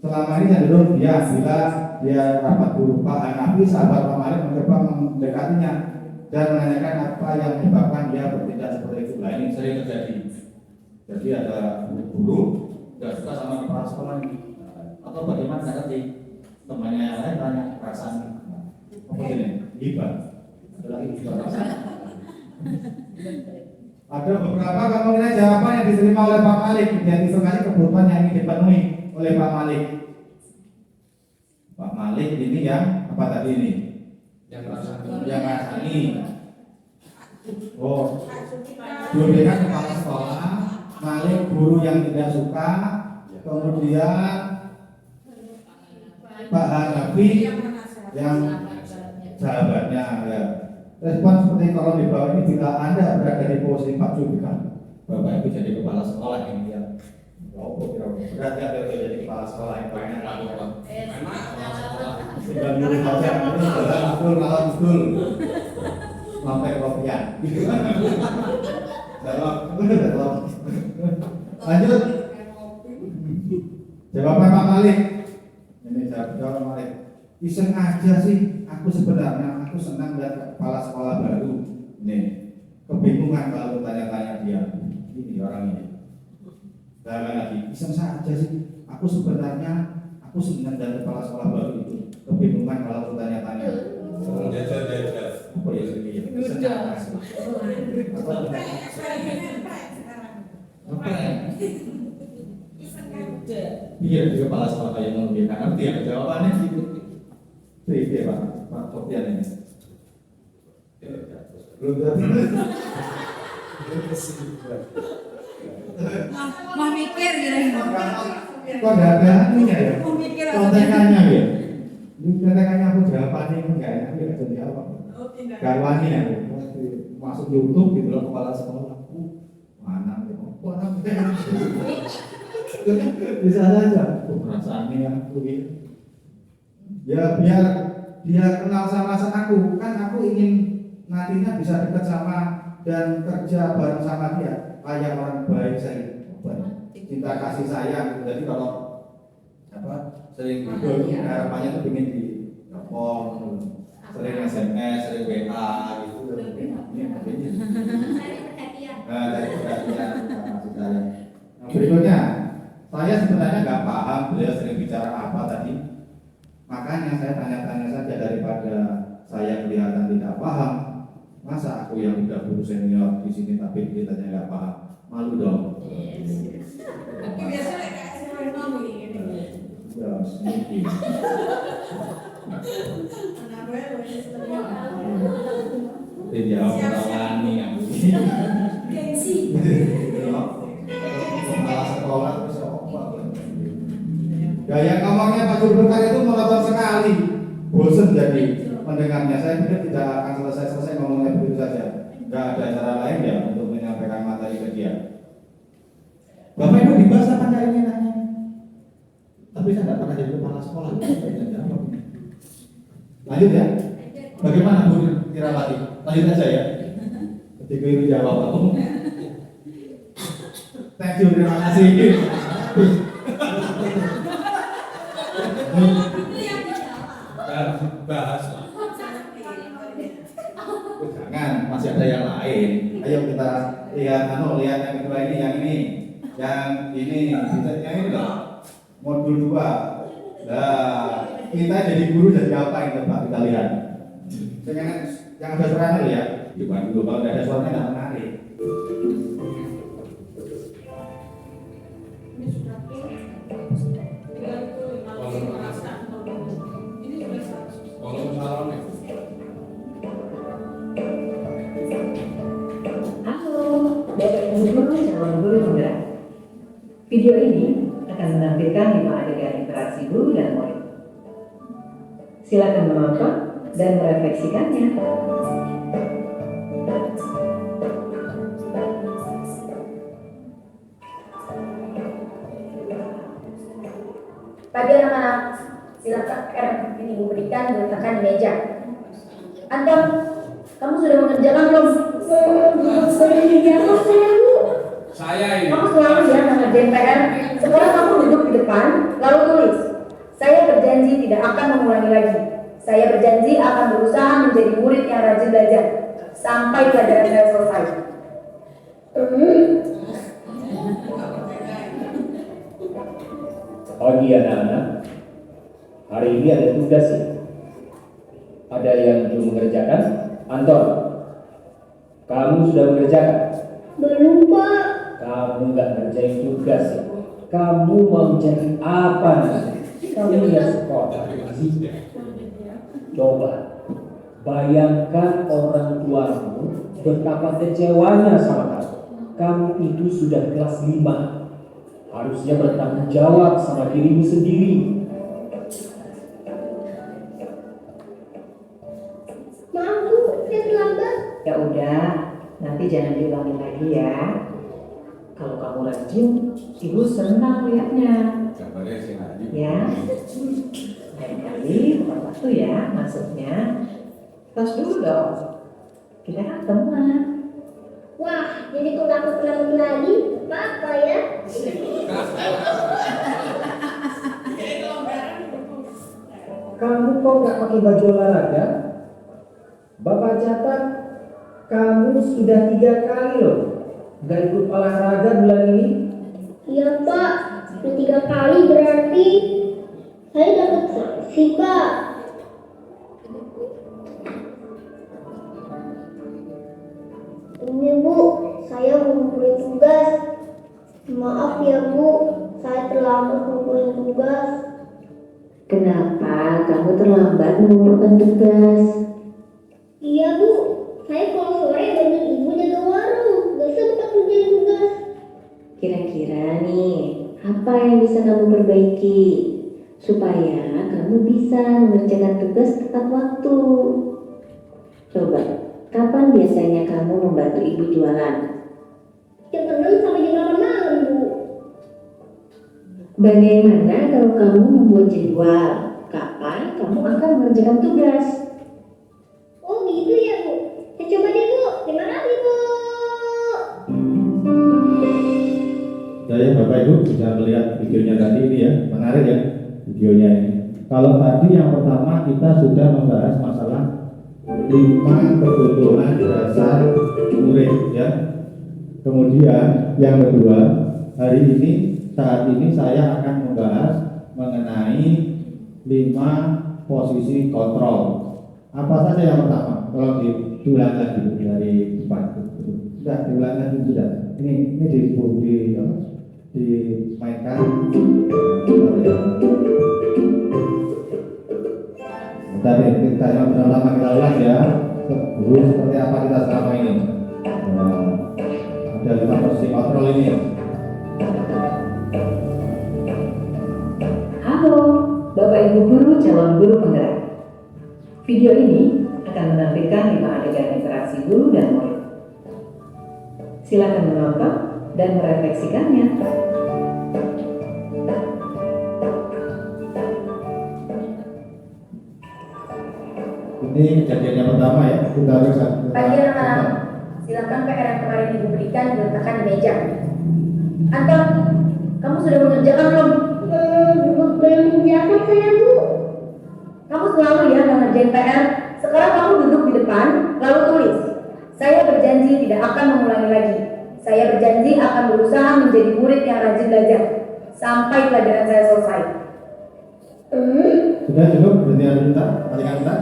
[SPEAKER 1] Selama ini cenderung dia bila dia rapat guru Pak Hanafi, sahabat Pak Malik mencoba mendekatinya dan menanyakan apa yang menyebabkan dia bertindak seperti itu. Nah ini sering terjadi. Jadi ada guru nggak suka sama kepala sekolah ini, atau bagaimana nanti temannya yang lain tanya perasaan apa ini hibah, ada lagi hibah perasaan. Ada beberapa kemungkinan jawaban yang diterima oleh Pak Malik identifikasi kebutuhan yang ingin dipenuhi oleh Pak Malik. Pak Malik ini yang apa tadi ini?
[SPEAKER 7] Yang rasanya.
[SPEAKER 1] Yang rasani. Oh, diberikan kepala sekolah. Malik guru yang tidak suka, kemudian Pak Hanafi yang sahabatnya ya. Respon seperti kalau di bawah ini jika Anda berada di posisi Pak Jubikan, Bapak Ibu jadi kepala sekolah ini ya. Berarti ada jadi kepala sekolah yang banyak lakukan. Tinggal dulu saja, betul kalau betul sampai kopian. Lanjut. Jawaban Pak Malik. Ini jawaban Malik. Iseng aja sih. Aku sebenarnya senang lihat kepala sekolah baru. Nih, kebingungan kalau tanya-tanya dia. Ini orang ini. Dan lagi, iseng saja sih. Aku sebenarnya senang lihat kepala sekolah baru itu. Kebingungan kalau tanya-tanya.
[SPEAKER 7] Jajal.
[SPEAKER 1] Apa ya sih? Iya di kepala sekolah kayak ngomongin karena ngerti ya jawabannya gitu. Iya Pak Sofian ini. Belum
[SPEAKER 8] Mau mikir gitu.
[SPEAKER 1] Kok ada anunya ya?
[SPEAKER 8] Mau mikir
[SPEAKER 1] Kontekannya ya. Ini kontekannya aku jawabannya enggak enak ya jadi apa? Garwani ya. Masuk YouTube gitu loh kepala sekolah. Mana ya? Bisa saja perasaannya yang aku ya biar dia kenal sama aku kan aku ingin nantinya bisa dekat sama dan kerja bareng sama dia kayak orang baik saya cinta kasih sayang jadi kalau apa sering video harapannya tuh ingin di telepon sering SMS sering WA gitu ini dari perhatian kasih sayang. Berikutnya saya sebenarnya nggak paham beliau sering bicara apa tadi. Makanya saya tanya-tanya saja daripada saya kelihatan tidak paham. Masa aku yang udah guru senior di sini tapi kelihatannya nggak paham, malu dong.
[SPEAKER 8] Tapi biasanya kayak seorang mami gitu.
[SPEAKER 1] Ya, sedikit.
[SPEAKER 8] Anak gue lebih seneng.
[SPEAKER 1] Tidak merawani yang
[SPEAKER 4] Gengsi.
[SPEAKER 1] kepala sekolah terus apa? Gaya ngomongnya Pak Gubernur itu monoton sekali, bosan jadi mendengarnya. Saya pikir tidak akan selesai ngomongnya begitu saja. Tidak ada cara lain ya untuk menyampaikan materi ke dia. Bapak Ibu dibahas apa enggak ini nanya? Tapi saya tidak pernah jadi kepala sekolah. Lanjut ya. Bagaimana Bu Tirawati? Lanjut aja ya. Ketika itu jawab aku. Thank you, terima kasih.
[SPEAKER 7] Bahas lah.
[SPEAKER 1] Jangan, masih ada yang lain. Ayo kita lihat yang kedua ini, yang ini loh. Modul 2. Nah, kita jadi guru jadi apa yang kita lihat. Yang ada suaranya ya. Gimana dulu kalau tidak ada suaranya nggak menarik.
[SPEAKER 7] Kalau salonnya.
[SPEAKER 9] Halo, Bapak Ibu Guru calon guru muda. Video ini akan menampilkan 5 adegan interaksi guru dan murid. Silakan menonton dan merefleksikannya.
[SPEAKER 4] Pagi anak-anak, silakan R ini ibu berikan diletakkan di meja. Anton, kamu sudah mengerjakan belum?
[SPEAKER 7] Saya ini.
[SPEAKER 4] Kamu selalu ya mengerjain PR. Sekarang kamu duduk di depan, lalu tulis. Saya berjanji tidak akan mengulangi lagi. Saya berjanji akan berusaha menjadi murid yang rajin belajar sampai pelajaran saya selesai.
[SPEAKER 10] Pagi anak-anak, hari ini ada tugas ya. Ada yang belum mengerjakan? Anton, kamu sudah mengerjakan?
[SPEAKER 4] Belum, Pak.
[SPEAKER 10] Kamu nggak ngerjain tugas ya? Kamu mau jadi apa nanti? Kamu lihat sekolah sih. Coba bayangkan orang tuamu betapa kecewanya sama kamu. Kamu itu sudah kelas 5. Harusnya bertanggung jawab sama dirimu sendiri.
[SPEAKER 4] Maaf, Bu, saya terlambat.
[SPEAKER 9] Ya udah, nanti jangan diulangi lagi ya. Kalau kamu rajin, ibu senang lihatnya.
[SPEAKER 7] Gambarnya sih lagi.
[SPEAKER 9] Ya, lain kali tepat waktu ya masuknya. Tos dulu dong. Kita kan teman.
[SPEAKER 4] Wah, jadi kok aku terlambat lagi? Apa ya?
[SPEAKER 10] Kamu kok nggak pakai baju olahraga? Bapak catat kamu sudah 3 kali loh nggak ikut olahraga bulan ini.
[SPEAKER 4] Iya, Pak. Udah 3 kali berarti saya dapat sanksi, Pak. Ini, Bu, saya mengumpulin tugas. Maaf ya, Bu, saya terlambat mengumpulin tugas.
[SPEAKER 9] Kenapa kamu terlambat mengumpulkan tugas?
[SPEAKER 4] Iya, Bu, saya kalau sore banyak ibu jaga warung, gak sempat ngerjain tugas.
[SPEAKER 9] Kira-kira nih, apa yang bisa kamu perbaiki supaya kamu bisa mengerjakan tugas tepat waktu? Coba, kapan biasanya kamu membantu ibu jualan?
[SPEAKER 4] Jam 6 sampai jam 8 malam, Bu.
[SPEAKER 9] Bagaimana kalau kamu membuat jadwal? Kapan kamu akan mengerjakan tugas?
[SPEAKER 4] Oh gitu ya, Bu. Saya coba deh, Bu. Terima kasih, Bu.
[SPEAKER 1] Saya Bapak Ibu bisa melihat videonya tadi ini ya, menarik ya videonya ini. Kalau tadi yang pertama kita sudah membahas masalah 5 kebutuhan dasar murid ya. Kemudian yang kedua, hari ini saat ini saya akan membahas mengenai 5 posisi kontrol. Apa saja yang pertama? Kalau diulang lagi dari 4. Sudah diulang lagi sudah. Ini dimainkan. Tadi kita yang lama kita ulang ya. Dulu seperti apa kita selama ini. Ada 5 posisi kontrol ini.
[SPEAKER 9] Halo, Bapak Ibu Guru calon guru penggerak. Video ini akan menampilkan 5 adegan interaksi guru dan murid. Silakan menonton dan merefleksikannya.
[SPEAKER 1] Ini kejadian yang pertama ya. Kita harus
[SPEAKER 4] Pagi anak-anak, silakan PR yang kemarin ibu berikan diletakkan di meja. Anton, kamu sudah mengerjakan belum? Belum mengerjakan saya, Bu. Kamu selalu ya mengerjain PR. Sekarang kamu duduk di depan, lalu tulis. Saya berjanji tidak akan mengulangi lagi. Saya berjanji akan berusaha menjadi murid yang rajin belajar sampai pelajaran saya selesai.
[SPEAKER 1] Sudah cukup, berhenti sebentar, balikan sebentar.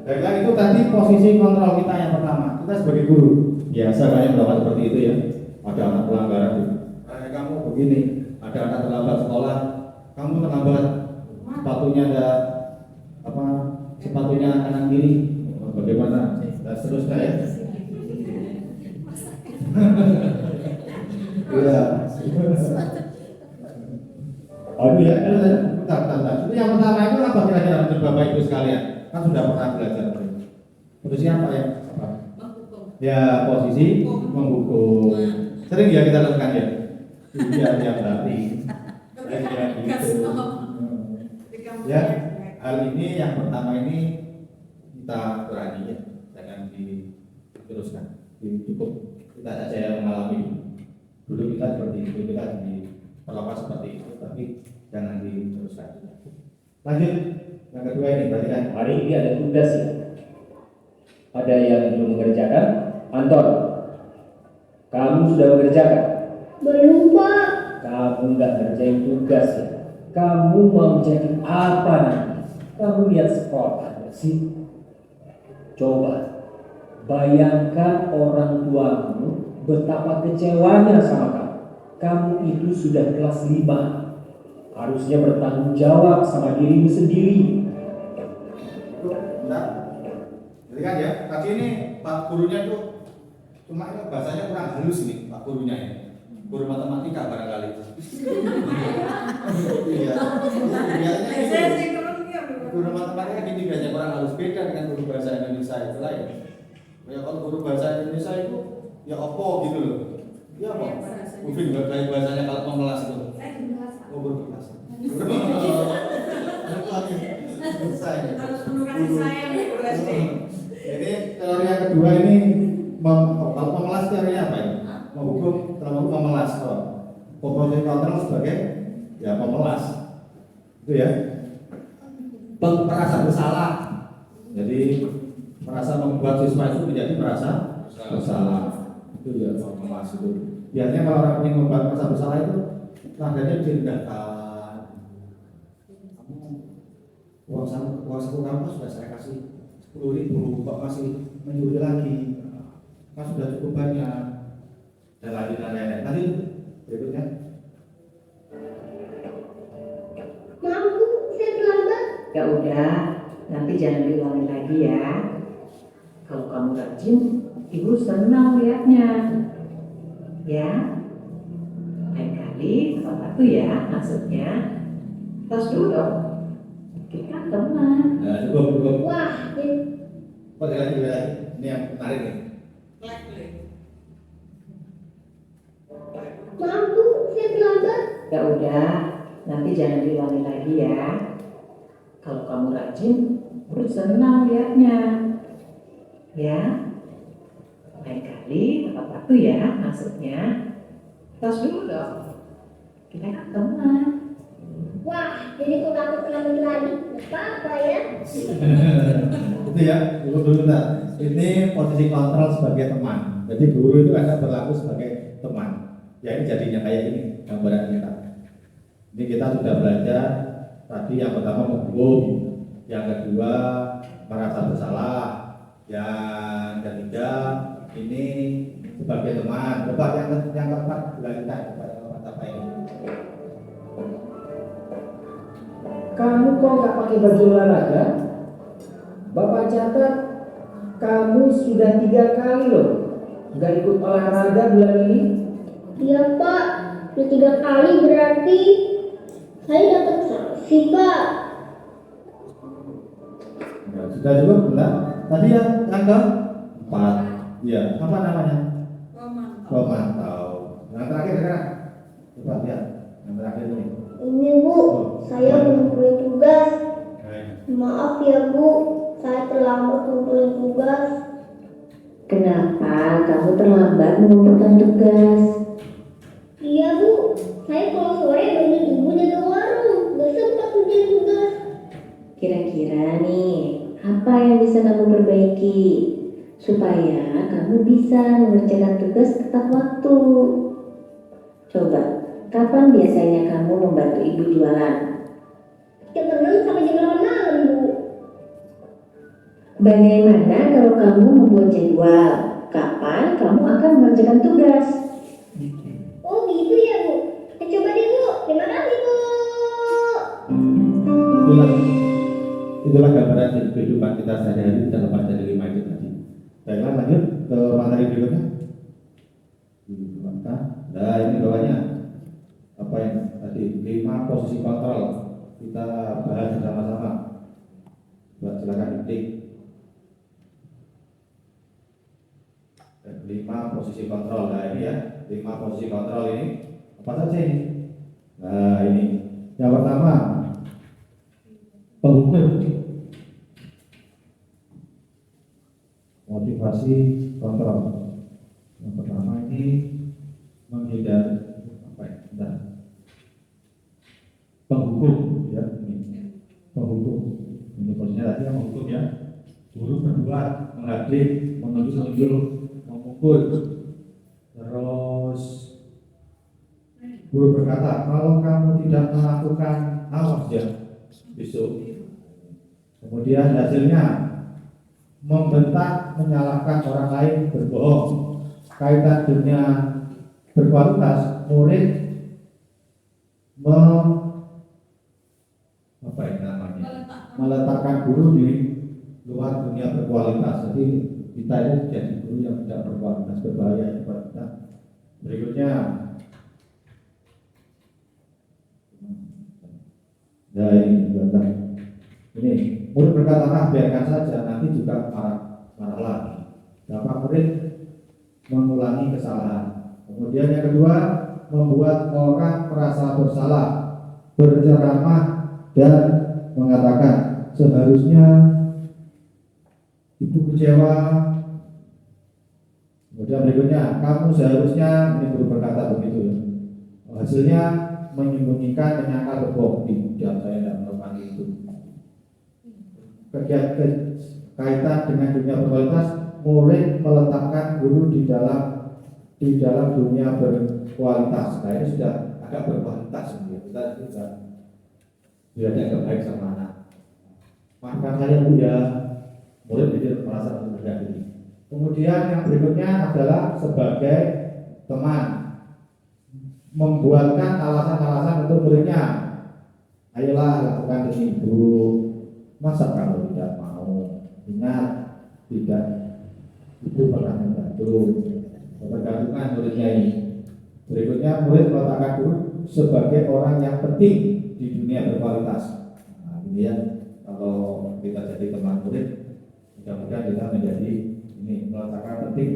[SPEAKER 1] Baiklah, itu tadi posisi kontrol kita yang pertama. Kita sebagai guru biasa banyak melakukan seperti itu ya. Ada anak pelanggaran, kamu begini. Ada anak terlambat sekolah, kamu terlambat. Sepatunya ada apa? Sepatunya kanan kiri. Bagaimana? Dan seterusnya ya. Iya. Aduh ya, bentar. Itu yang pertama itu apa kira-kira menurut Bapak Ibu sekalian? Kan sudah pernah belajar. Posisi apa ya? Apa?
[SPEAKER 8] Menghukum.
[SPEAKER 1] Ya posisi menghukum. Sering ya kita lakukan ya. Iya tiap hari. Saya gitu. Ya, hal ini yang pertama ini kita kurangi ya, jangan diteruskan. Cukup kita saja yang mengalami. Dulu kita seperti itu, kita diperlakukan seperti itu, tapi jangan diteruskan. Lanjut, yang kedua ini berarti kan
[SPEAKER 10] Hari ini ada tugas ya. Ada yang belum mengerjakan? Anton, kamu sudah mengerjakan?
[SPEAKER 4] Belum, Pak.
[SPEAKER 10] Kamu nggak ngerjain tugas ya? Kamu mau jadi apa nanti? Kamu lihat sekolah nggak sih? Coba bayangkan orang tuamu betapa kecewanya sama kamu. Kamu itu sudah kelas 5, harusnya bertanggung jawab sama dirimu sendiri.
[SPEAKER 1] Bentar. Jadi kan ya, tadi ini Pak gurunya tuh cuma ini bahasanya kurang halus nih Pak gurunya ini. Guru matematika barangkali. Iya.
[SPEAKER 8] Saya sih kerumnya.
[SPEAKER 1] Guru matematika gini biasanya kurang halus, beda dengan guru bahasa Indonesia itu lain. Ya kalau guru bahasa Indonesia itu ya opo gitu loh. Ya apa? Mungkin kayak bahasanya kalau pemelas itu. Oh guru bahasa.
[SPEAKER 8] Harus penuh kasih sayang ya guru SD.
[SPEAKER 1] Jadi teori yang kedua ini kalau pemelas teorinya apa ya? Menghukum terlalu pemelas. Posisi kontrol sebagai ya pemelas. Itu ya. Merasa bersalah. Jadi merasa membuat siswa itu menjadi merasa bersalah. Itu ya pemelas itu. Biasanya kalau orang ingin membuat merasa bersalah itu nadanya direndahkan. Uang saku kamu sudah saya kasih 10.000, kok masih menyuruh lagi? Kan sudah cukup banyak. Dan lain-lain. Tadi berikutnya.
[SPEAKER 4] Maaf, Bu, saya terlambat.
[SPEAKER 9] Ya udah, nanti jangan diulangi lagi ya. Kalau kamu rajin, ibu senang lihatnya. Ya, lain kali tepat waktu ya, maksudnya. Tos dulu dong. Kita teman.
[SPEAKER 1] Nah, cukup.
[SPEAKER 4] Wah,
[SPEAKER 1] Kok lagi. Ini yang menarik nih.
[SPEAKER 4] maaf, Bu, saya terlambat.
[SPEAKER 9] Ya udah, nanti jangan diulangi lagi ya. Kalau kamu rajin, ibu senang lihatnya. Ya, lain kali tepat waktu ya, maksudnya. Tos dulu dong. Kita kan teman.
[SPEAKER 4] Wah, jadi kok aku terlambat lagi. Apa ya?
[SPEAKER 1] Itu ya, dulu nah. Ini posisi kontrol sebagai teman. Jadi guru itu akan berlaku sebagai teman. Ya ini jadinya kayak ini gambaran kita. Ini kita sudah belajar tadi yang pertama menghukum, yang kedua merasa bersalah, yang ketiga ini sebagai teman. Coba yang keempat dilanjutkan kepada keempat apa ini?
[SPEAKER 10] Kamu kok nggak pakai baju olahraga? Bapak catat, kamu sudah 3 kali loh nggak ikut olahraga bulan ini.
[SPEAKER 4] Iya, Pak. Udah 3 kali berarti saya dapat sanksi, Pak.
[SPEAKER 1] Ya, sudah cukup benar. Tadi yang keempat, ya apa namanya? Pemantau. Yang terakhir sekarang, coba lihat yang terakhir ini.
[SPEAKER 4] Ini, Bu, saya mengumpulin tugas. Maaf ya, Bu, saya terlambat mengumpulin tugas.
[SPEAKER 9] Kenapa kamu terlambat mengumpulkan tugas?
[SPEAKER 4] Iya, Bu, saya kalau sore bantuin ibu jaga warung, gak sempat ngerjain tugas.
[SPEAKER 9] Kira-kira nih, apa yang bisa kamu perbaiki supaya kamu bisa mengerjakan tugas tepat waktu? Coba, kapan biasanya kamu membantu ibu jualan?
[SPEAKER 4] Jam 6 sampai jam 8 malam, Bu.
[SPEAKER 9] Bagaimana kalau kamu membuat jadwal? Kapan kamu akan mengerjakan tugas?
[SPEAKER 4] Oh gitu ya, Bu. Coba deh, Bu. Terima kasih, Bu.
[SPEAKER 1] Itulah gambaran kehidupan kita sehari-hari tidak lepas dari 5 itu tadi. Baiklah, lanjut ke materi berikutnya. Nah, ini bawahnya apa yang tadi 5 posisi kontrol kita bahas bersama-sama. Silakan diklik. 5 posisi kontrol. Nah ini ya, 5 posisi kontrol ini apa saja ini? Nah ini yang pertama penghukum, motivasi kontrol. Yang pertama ini menghindari apa ya? Bentar. Penghukum ya, ini penghukum. Ini posisinya tadi yang menghukum ya. Guru berbuat, menghadir, menunjuk, memukul. Terus guru berkata, kalau kamu tidak melakukan, awas ya besok. Kemudian hasilnya membentak, menyalahkan orang lain, berbohong. Kaitan dunia berkualitas, murid meletakkan guru di luar dunia berkualitas. Jadi kita ini jadi guru yang tidak berkualitas, berbahaya buat kita. Berikutnya, nah ini murid berkata, biarkan saja, nanti juga marah lagi. Bapak murid mengulangi kesalahan. Kemudian yang kedua, membuat orang merasa bersalah, berceramah dan mengatakan seharusnya ibu kecewa. Kemudian berikutnya, kamu seharusnya, ini guru berkata begitu ya. Hasilnya menyembunyikan, menyangkal, berbohong. Tidak, saya tidak melakukan itu. Kegiatan kaitan dengan dunia berkualitas, murid meletakkan guru di dalam dunia berkualitas. Nah ini sudah agak berkualitas, kita sudah agak baik sama anak. Maafkan saya Bu ya, murid tidak merasa rendah diri. Kemudian yang berikutnya adalah sebagai teman, membuatkan alasan-alasan untuk muridnya. Ayolah lakukan demi ibu. Masa kalau tidak mau? Ingat, tidak, ibu pernah membantu. Ketergantungan muridnya ini. Berikutnya, murid meletakkan guru sebagai orang yang penting di dunia berkualitas. Nah, ini ya, kalau kita jadi teman murid, mudah-mudahan kita menjadi ini meletakkan penting.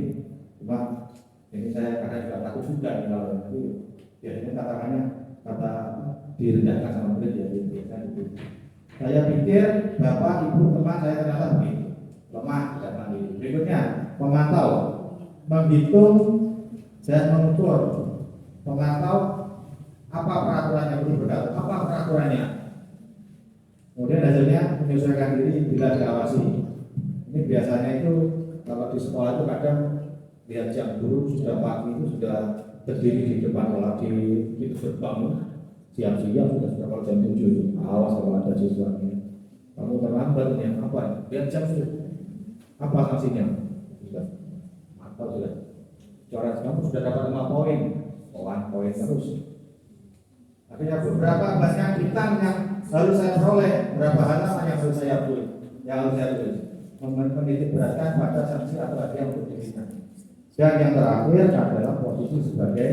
[SPEAKER 1] Cuma ini saya kadang juga takut juga nih kalau itu biasanya kata direndahkan sama murid ya biasanya itu. Saya pikir bapak ibu teman saya ternyata begitu, lemah tidak mandiri. Berikutnya memantau, menghitung dan mengukur. Memantau apa peraturannya, guru berkata apa peraturannya. Kemudian hasilnya menyesuaikan diri bila diawasi. Ini biasanya itu kalau di sekolah itu kadang lihat jam guru sudah pagi itu sudah berdiri di depan kelas di pintu gerbang, siap-siap sudah kalau jam 7. Awas kalau ada siswa ini, kamu terlambat ya apa? Lihat jam sudah. Apa sanksinya? Sudah. Mantap sudah. Coret kamu sudah dapat 5 poin. Poin terus. Akhirnya beberapa banyak bintang yang harus saya peroleh, berapa halaman yang harus saya tulis, menitik beratkan pada sanksi atau hadiah untuk dirinya. Dan yang terakhir adalah posisi sebagai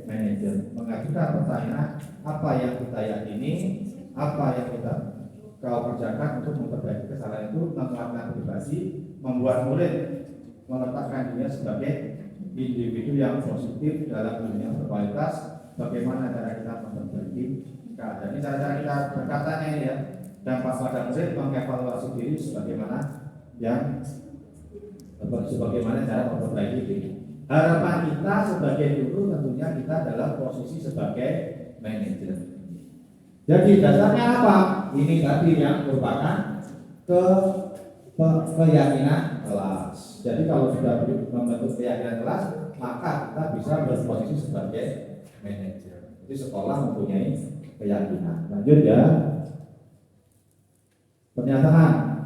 [SPEAKER 1] manajer, mengajukan pertanyaan apa yang kita yakini, apa yang kita kau kerjakan untuk memperbaiki kesalahan itu, menguatkan privasi, membuat murid meletakkan dirinya sebagai individu yang positif dalam dunia berkualitas. Bagaimana cara kita memperbaiki keadaan ini, cara kita berkatanya ini ya, dampak pada murid, mengevaluasi diri sebagaimana cara memperbaiki diri. Harapan kita sebagai guru tentunya kita dalam posisi sebagai manajer. Jadi dasarnya apa? Ini tadi yang merupakan keyakinan kelas. Jadi kalau sudah membentuk keyakinan kelas, maka kita bisa berposisi sebagai manajer. Jadi sekolah mempunyai keyakinan. Lanjut ya. Pernyataan.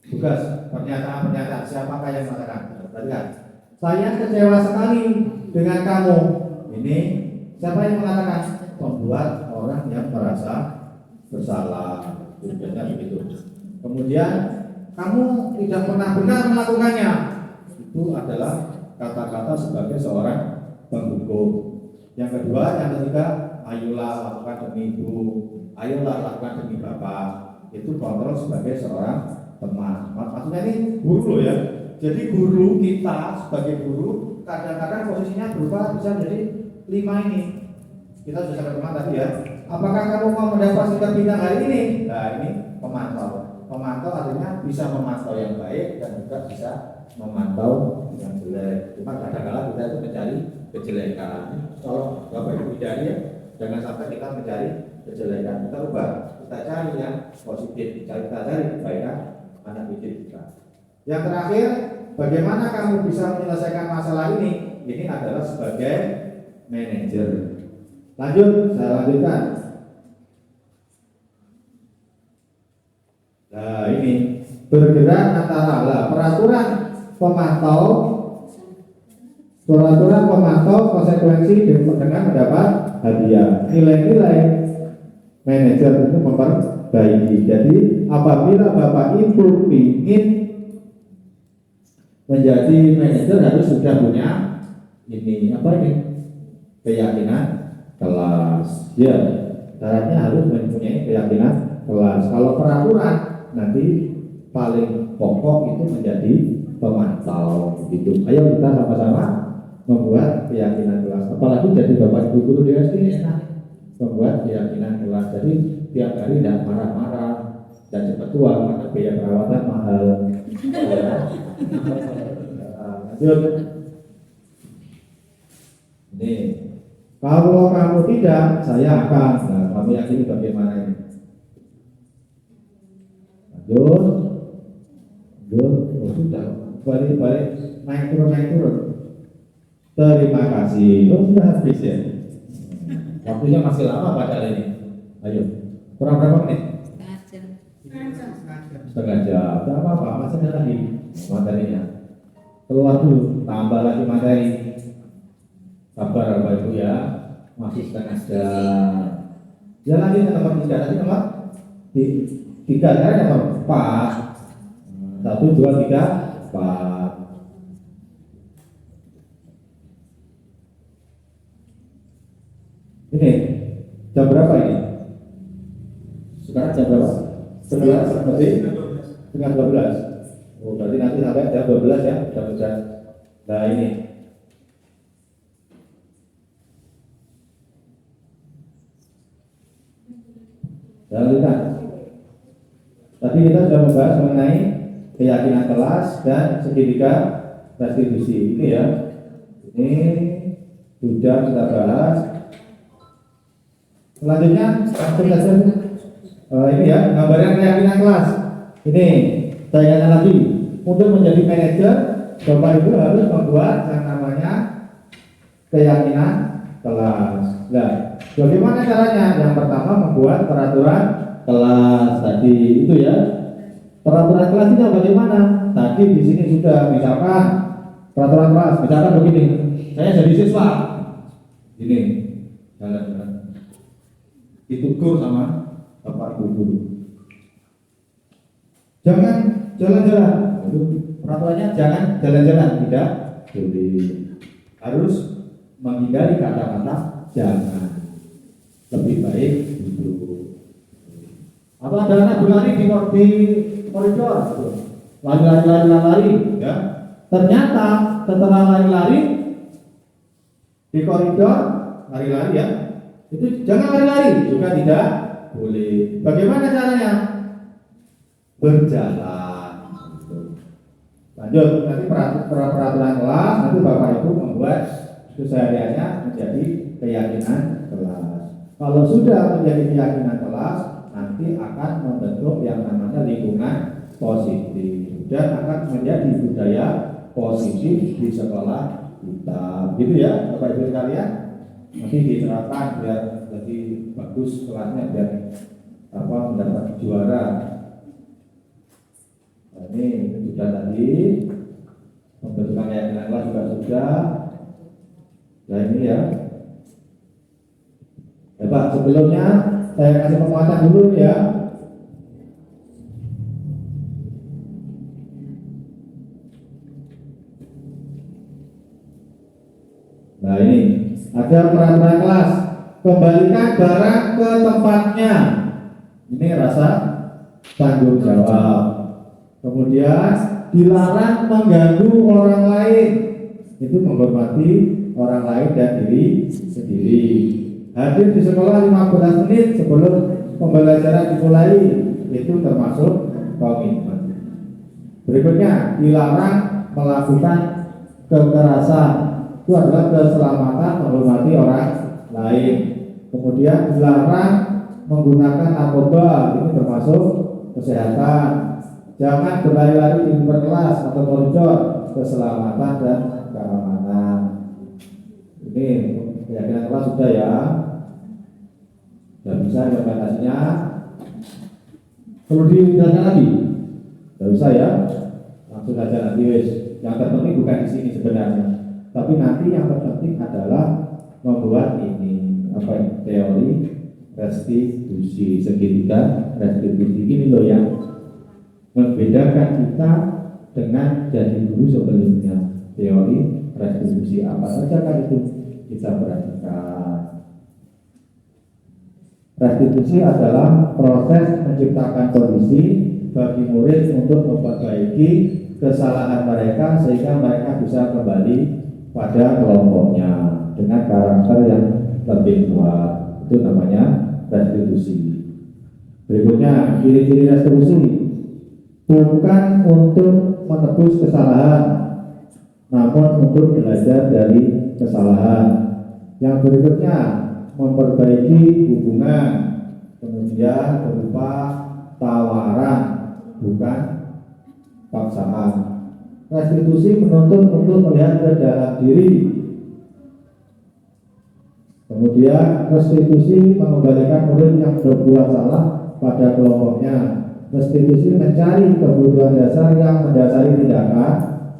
[SPEAKER 1] Tugas pernyataan. Siapakah yang mengatakan? Perhatikan. Saya kecewa sekali dengan kamu. Ini siapa yang mengatakan? Membuat orang yang merasa bersalah. Biasanya begitu. Kemudian kamu tidak pernah benar melakukannya. Itu adalah kata-kata sebagai seorang penghukum. Yang kedua, yang ketiga, ayolah lakukan demi ibu, ayolah lakukan demi bapak. itu kontrol sebagai seorang teman. Maksudnya ini guru loh ya. Jadi guru kita sebagai guru kadang-kadang posisinya berupa bisa jadi 5 ini. Kita sudah sampai teman tadi ya. Apakah kamu mau mendapat sikap bintang hari ini? Nah ini pemantau. Pemantau artinya bisa memantau yang baik dan juga bisa memantau yang jelek. Cuma kadang-kadang kita itu mencari kejelekan. Kalau Bapak Ibu hindari ya, jangan sampai kita mencari kejelekan. Kita ubah, kita cari yang positif, kita cari kebaikan anak didik kita. Yang terakhir, bagaimana kamu bisa menyelesaikan masalah ini? Ini adalah sebagai manajer. Lanjut, saya lanjutkan. Nah ini bergerak antara peraturan pemantau konsekuensi dengan mendapat hadiah. Nilai-nilai manajer itu memperbaiki. Jadi apabila Bapak Ibu ingin menjadi manajer harus sudah punya ini keyakinan kelas. Ya, syaratnya harus mempunyai keyakinan kelas. Kalau peraturan nanti paling pokok itu menjadi pemantau gitu. Ayo kita sama-sama membuat keyakinan kelas. Apalagi jadi Bapak Ibu guru di SD enak membuat keyakinan kelas. Jadi tiap hari tidak marah-marah dan cepat tua karena biaya perawatan mahal. Lanjut. Nih, kalau kamu tidak, saya akan. Nah, kamu yakini bagaimana ini? Lanjut. Oh, sudah. Balik naik turun. Terima kasih. Oh, sudah habis ya. Waktunya masih lama padahal ini. Ayo. Kurang berapa menit? Setengah jam. Tidak apa-apa, masih ada lagi materinya. Keluar dulu, tambah lagi materi. Sabar Bapak Ibu ya, masih setengah jam. Ya lagi nomor 3, tadi nomor 3 ya, nomor 4. 1, 2, 3, 4. Ini jam berapa ini? Sekarang jam berapa? 11, berarti setengah 12. Oh, berarti nanti sampai jam 12 ya, mudah-mudahan. Nah ini. Lanjutkan. Tadi kita sudah membahas mengenai keyakinan kelas dan segitiga restitusi. Ini ya. Ini sudah kita bahas. Selanjutnya langsung saja ini ya gambaran keyakinan kelas. Ini saya ingatkan lagi, untuk menjadi manajer Bapak Ibu harus membuat yang namanya keyakinan kelas. Nah, bagaimana caranya? Yang pertama membuat peraturan kelas tadi itu ya. Peraturan kelas itu bagaimana? Tadi di sini sudah misalkan peraturan kelas, misalkan begini, saya jadi siswa, ini jalan-jalan ditegur sama Bapak Ibu guru. Jangan jalan-jalan. Peraturannya jangan jalan-jalan, tidak boleh. Harus menghindari kata-kata jangan. Lebih baik duduk. Atau ada anak berlari di koridor, lari, ya. Ternyata setelah lari-lari di koridor, lari-lari ya. Itu jangan lari-lari, juga tidak boleh. Bagaimana caranya? Berjalan. Lanjut, nanti peraturan kelas, nanti Bapak Ibu membuat kesehariannya menjadi keyakinan kelas. Kalau sudah menjadi keyakinan kelas, nanti akan membentuk yang namanya lingkungan positif dan akan menjadi budaya positif di sekolah kita. Gitu ya, Bapak Ibu sekalian. Nanti diterapkan biar lebih bagus kelasnya, biar mendapat juara. Nah, ini sudah tadi pembentukan keyakinan kelas juga sudah. Nah ini ya. Pak, sebelumnya saya kasih penguatan dulu ya. Nah ini ada peraturan kelas, kembalikan barang ke tempatnya. Ini rasa tanggung jawab. Kemudian dilarang mengganggu orang lain, itu menghormati orang lain dan diri sendiri. Hadir di sekolah 15 menit sebelum pembelajaran dimulai, itu termasuk komitmen. Berikutnya, dilarang melakukan kekerasan, itu adalah keselamatan menghormati orang lain. Kemudian dilarang menggunakan narkoba, ini termasuk kesehatan. Jangan berlari-lari di luar kelas atau koridor, keselamatan dan keamanan. Ini keyakinan kelas sudah ya. Dan bisa implementasinya. Perlu dijelaskan lagi? Tidak usah ya. Langsung saja nanti wes. Yang terpenting bukan di sini sebenarnya, tapi nanti yang terpenting adalah membuat ini teori restitusi segitiga restitusi ini loh yang membedakan kita dengan jadi guru sebelumnya. Teori restitusi apa saja kan itu kita perhatikan. Restitusi adalah proses menciptakan kondisi bagi murid untuk memperbaiki kesalahan mereka sehingga mereka bisa kembali pada kelompoknya dengan karakter yang lebih kuat. Itu namanya restitusi. Berikutnya, ciri-ciri restitusi bukan untuk menebus kesalahan, namun untuk belajar dari kesalahan. Yang berikutnya, memperbaiki hubungan, kemudian berupa tawaran, bukan paksaan. Restitusi menuntut untuk melihat ke dalam diri. Kemudian restitusi mengembalikan murid yang berbuat salah pada kelompoknya. Restitusi mencari kebutuhan dasar yang mendasari tindakan.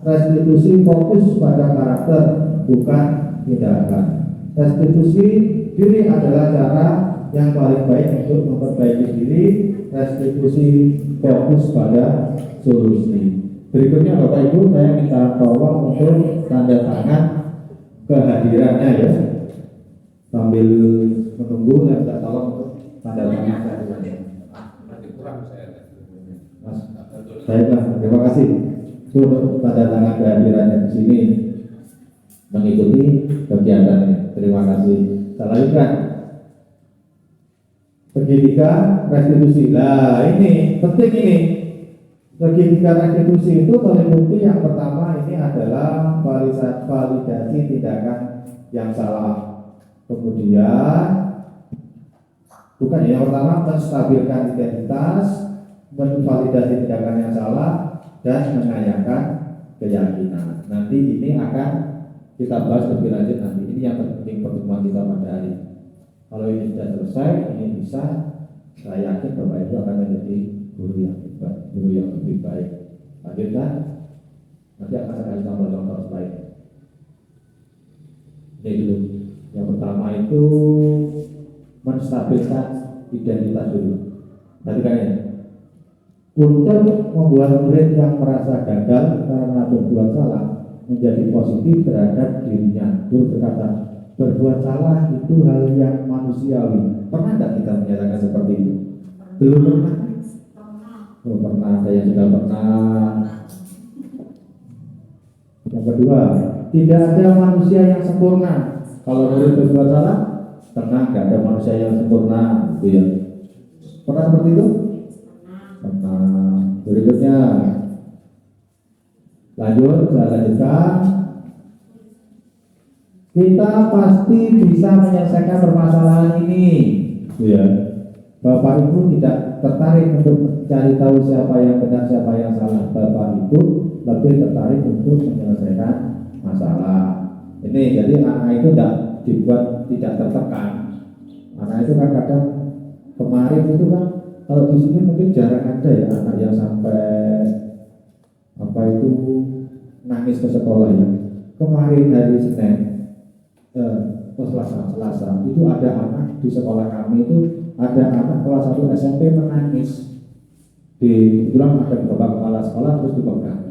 [SPEAKER 1] Restitusi fokus pada karakter, bukan tindakan. Restitusi diri adalah cara yang paling baik untuk memperbaiki diri. Restitusi fokus pada solusi. Berikutnya Bapak Ibu, saya minta tolong untuk tanda tangan kehadirannya ya. Sambil menunggu, saya minta tolong untuk tanda tangan kehadirannya. Mas, baiklah, terima kasih untuk tanda tangan kehadirannya di sini mengikuti kegiatan ini. Terima kasih. Saya lanjutkan. Segitiga restitusi. Nah ini penting ini. Segitiga restitusi itu meliputi yang pertama ini adalah validasi tindakan yang salah. Kemudian bukan yang pertama menstabilkan identitas, menvalidasi tindakan yang salah, dan menanyakan keyakinan. Nanti ini akan kita bahas lebih lanjut nanti. Ini yang terpenting pertemuan kita pada hari ini. Kalau ini sudah selesai, ini bisa, saya yakin Bapak Ibu akan menjadi guru yang hebat, guru yang lebih baik. Lanjutkan, nanti akan saya kasih contoh-contoh lain. Ini dulu. Yang pertama itu menstabilkan identitas dulu. Tadi kan ya. Untuk membuat murid yang merasa gagal karena berbuat salah menjadi positif terhadap dirinya. Guru berkata, berbuat salah itu hal yang manusiawi. Pernah tidak kita menyatakan seperti itu? Belum pernah? Oh, pernah, saya sudah pernah. Yang kedua, tidak ada manusia yang sempurna. Kalau murid berbuat salah, tenang, tidak ada manusia yang sempurna, gitu ya. Pernah seperti itu? Pernah. Berikutnya, lanjut, saya lanjutkan. Kita pasti bisa menyelesaikan permasalahan ini, ya. Bapak Ibu tidak tertarik untuk mencari tahu siapa yang benar, siapa yang salah. Bapak Ibu lebih tertarik untuk menyelesaikan masalah. Ini jadi anak itu tidak dibuat tidak tertekan. Anak itu kan kadang kemarin itu kan kalau di sini mungkin jarang ada ya anak yang sampai apa itu nangis ke sekolah ya. Kemarin hari Senin Selasa itu ada anak di sekolah kami itu ada anak kelas 1 SMP menangis di kebetulan ada bapak kepala sekolah terus dipegang.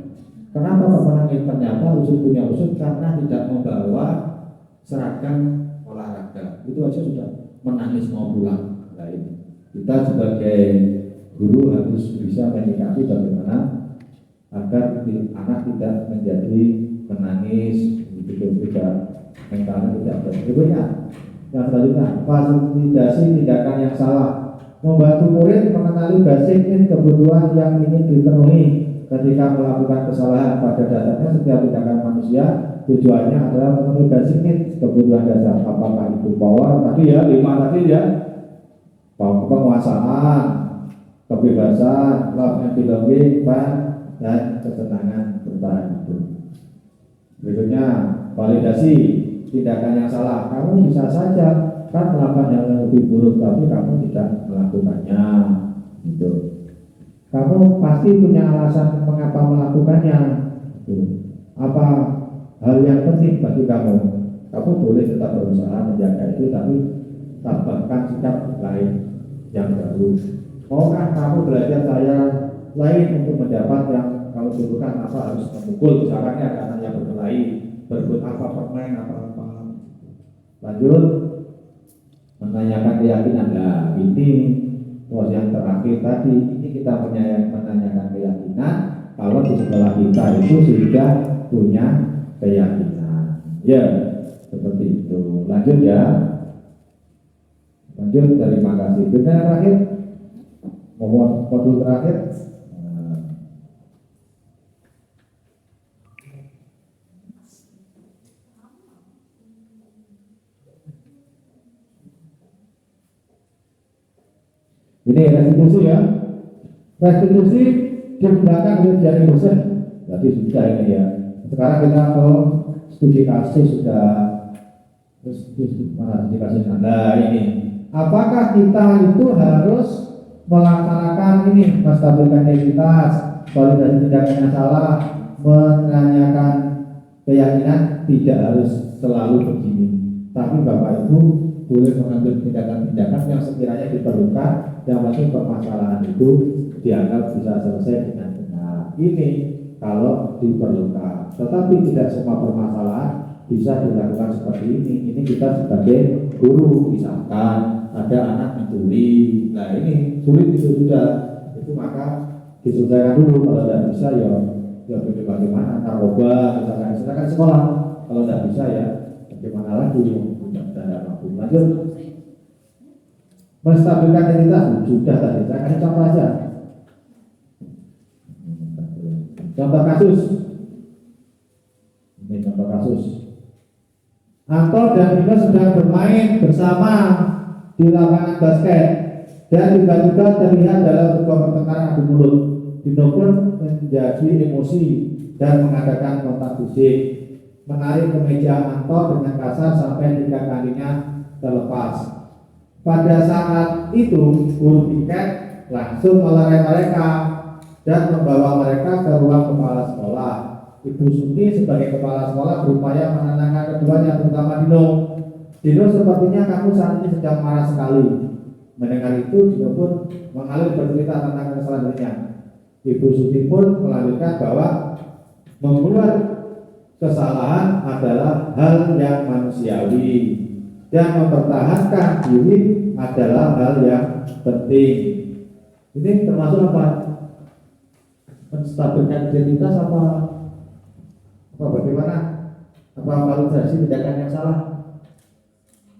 [SPEAKER 1] Kenapa kok menangis? Ternyata usut punya usut karena tidak membawa seragam olahraga. Itu aja sudah menangis mau pulang. Nah, ini kita sebagai
[SPEAKER 11] guru harus bisa menyikapi bagaimana agar anak tidak menjadi menangis, begitu juga mentalnya tidak berikutnya. Yang selanjutnya, fasilitasi tindakan yang salah, membantu murid mengenali basic kebutuhan yang ingin dipenuhi ketika melakukan kesalahan. Pada dasarnya setiap tindakan manusia tujuannya adalah memenuhi basic kebutuhan dasar. Apakah itu power tadi ya, 5 tadi ya, penguasaan, kebebasan, love and belonging, dan kesenangan bertahan hidup. Berikutnya, validasi tindakan yang salah. Kamu bisa saja kan melakukan hal yang lebih buruk, tapi kamu tidak melakukannya. Gitu. Kamu pasti punya alasan mengapa melakukannya. Gitu. Apa hal yang penting bagi kamu? Kamu boleh tetap berusaha menjaga itu, tapi tambahkan sikap lain yang baru. Maukah kamu belajar saya lain untuk mendapat yang kamu butuhkan? Apa harus memukul misalkan ya karena yang berkelahi, berebut apa permen apa-apa. Lanjut menanyakan keyakinan. Nah ini yang terakhir tadi, ini kita menanyakan keyakinan kalau di sekolah kita itu sudah punya keyakinan. Ya seperti itu. Lanjut ya. Lanjut, terima kasih. Berikutnya terakhir, modul terakhir. Ini restitusi ya. Restitusi dikembangkan menjadi bosan. Jadi sudah ini ya. Sekarang kita ke studi kasus sudah. Terus mana studi kasus Anda ini? Apakah kita itu harus melaksanakan ini menstabilkan identitas, validasi tindakan yang salah, menanyakan keyakinan? Tidak harus selalu begini. Tapi Bapak Ibu boleh mengambil tindakan-tindakan yang sekiranya diperlukan, yang penting permasalahan itu dianggap bisa selesai dengan benar. Ini kalau diperlukan. Tetapi tidak semua permasalahan bisa dilakukan seperti ini. Ini kita sebagai guru, misalkan ada anak mencuri, nah ini sulit itu sudah, itu maka diselesaikan dulu. Kalau tidak bisa ya bagaimana, narkoba misalkan, silakan sekolah. Kalau tidak bisa ya bagaimana lagi, tidak mampu. Lanjut, menstabilkan identitas sudah tadi, saya kasih contoh aja. Contoh kasus, ini contoh kasus. Anto dan Dino sedang bermain bersama di lapangan basket dan tiba-tiba terlihat dalam sebuah pertengkaran adu mulut. Dino pun menjadi emosi dan mengadakan kontak fisik, menarik kemeja Anto dengan kasar sampai 3 kalinya terlepas. Pada saat itu guru piket langsung melerai mereka dan membawa mereka ke ruang kepala sekolah. Ibu Suni sebagai kepala sekolah berupaya menenangkan keduanya, terutama Dino. Dino, sepertinya kamu saat ini sedang marah sekali. Mendengar itu, Dino pun mengalir bercerita tentang kesalahan dirinya. Ibu Suni pun melanjutkan bahwa membuat kesalahan adalah hal yang manusiawi dan mempertahankan diri adalah hal yang penting. Ini termasuk apa? Menstabilkan identitas apa bagaimana? Apa validasi tindakan yang salah?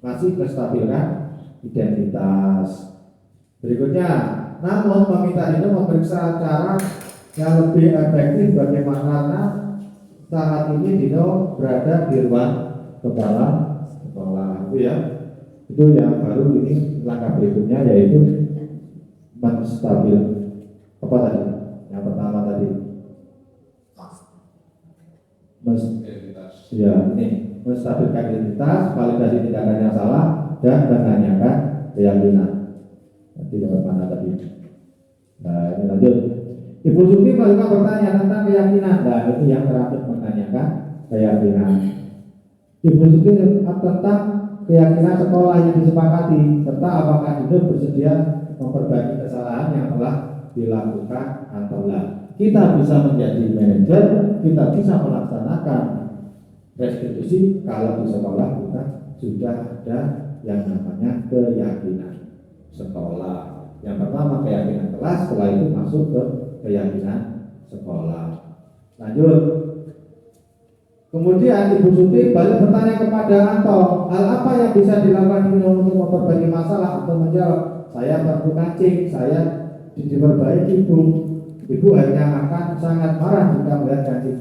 [SPEAKER 11] Masih menstabilkan identitas. Berikutnya, namun meminta Dino memeriksa cara yang lebih efektif bagaimana saat ini Dino berada di ruang kepala sekolah. Itu ya, itu yang baru. Ini langkah berikutnya yaitu menstabil apa tadi? Yang pertama tadi ya, ini menstabilkan identitas, validasi tindakan yang salah, dan menanyakan keyakinan. Nanti dapat mana tadi? Nah, ini lanjut. Ibu Suti melakukan pertanyaan tentang keyakinan. Nah, itu yang terakhir, menanyakan keyakinan. Ibu Suti tentang keyakinan sekolah yang disepakati, serta apakah Dino bersedia memperbaiki kesalahan yang telah dilakukan atau tidak. Kita bisa menjadi manajer, kita bisa melaksanakan restitusi kalau di sekolah kita sudah ada yang namanya keyakinan sekolah. Yang pertama keyakinan kelas, setelah itu masuk ke keyakinan sekolah. Lanjut. Kemudian Ibu Suti balik bertanya kepada Anto, hal apa yang bisa dilakukan Dino untuk memperbaiki masalah? Untuk menjawab, saya perlu kancing, saya diperbaiki Bu. Ibu hanya akan sangat marah jika melihat kancing.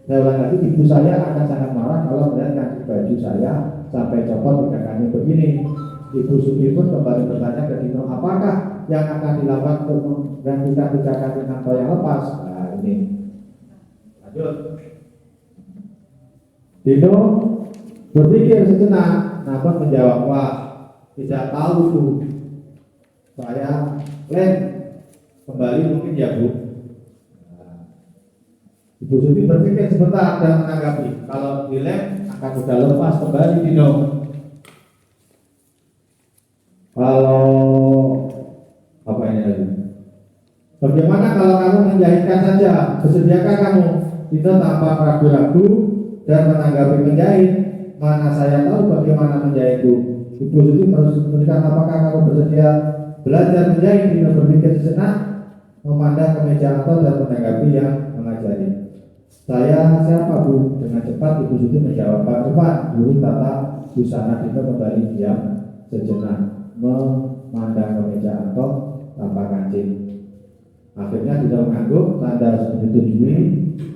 [SPEAKER 11] Saya ulang lagi, ibu saya akan sangat marah kalau melihat kancing baju saya sampai copot hingga kancing begini. Ibu Suti pun kembali bertanya ke Dino, apakah yang akan dilakukan untuk menggantikan 3 kancing Anto yang lepas? Nah ini. Lanjut. Dino berpikir sejenak, namun menjawab, wah tidak tahu Bu. Saya lem kembali mungkin ya Bu. Nah, Ibu Suti berpikir sebentar dan menanggapi, kalau dilem akan sudah lepas kembali Dino. Kalau apa ini lagi? Bagaimana kalau kamu menjahitkan saja? Bersediakah kamu? Dino tampak ragu-ragu dan menanggapi menjahit. Mana saya tahu bagaimana menjahit Bu. Ibu Suti meneruskan, apakah kamu bersedia belajar menjahit? Dino berpikir sejenak, memandang ke meja Anto dan menanggapi yang mengajari. Saya siapa Bu? Dengan cepat Ibu Suti menjawab, Pak Irfan, guru tata busana. Dino kembali diam sejenak, memandang ke meja Anto tanpa kancing. Akhirnya Dino mengangguk, tanda menyetujui,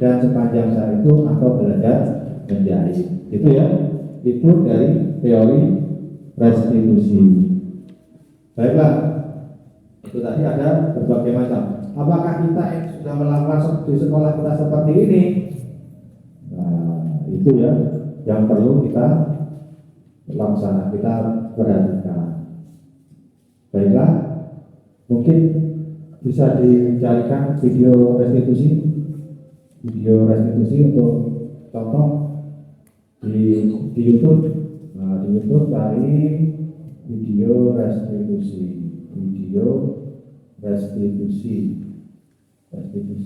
[SPEAKER 11] dan sepanjang saat itu Anto belajar menjahit. Itu ya, itu dari teori restitusi. Baiklah, itu tadi ada berbagai macam. Apakah kita yang sudah melakukan di sekolah kita seperti ini? Nah, itu ya yang perlu kita laksanakan, kita perhatikan. Baiklah, mungkin bisa dicarikan video restitusi untuk contoh di YouTube. Nah, di YouTube cari video restitusi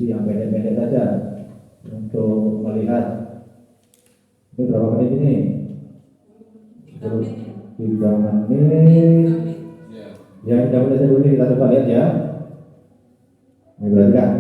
[SPEAKER 11] yang pendek-pendek saja untuk melihat ini berapa menit ini? 3 menit. Ya, 3 menit saja dulu, kita coba lihat ya. Ini berarti kan?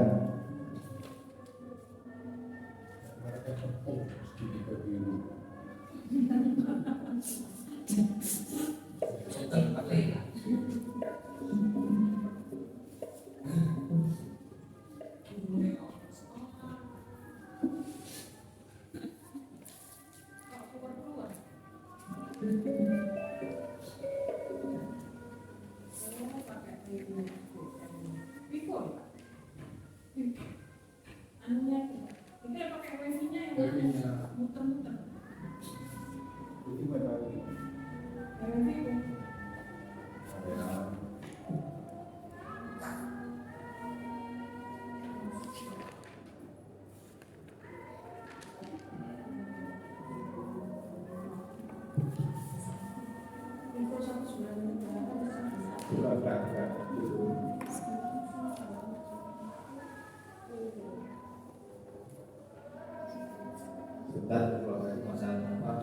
[SPEAKER 11] Sebentar, kalau masalah apa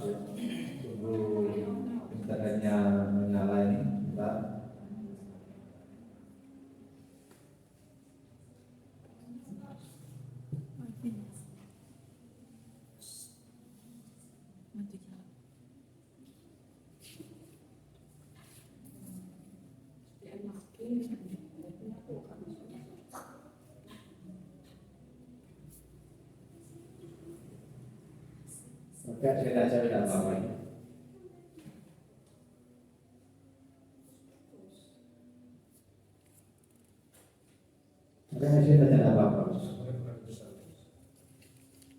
[SPEAKER 11] tunggu internetnya menyala ini. Sebentar. Oke, saya tidak apa-apa ini. Oke, saya tidak apa-apa.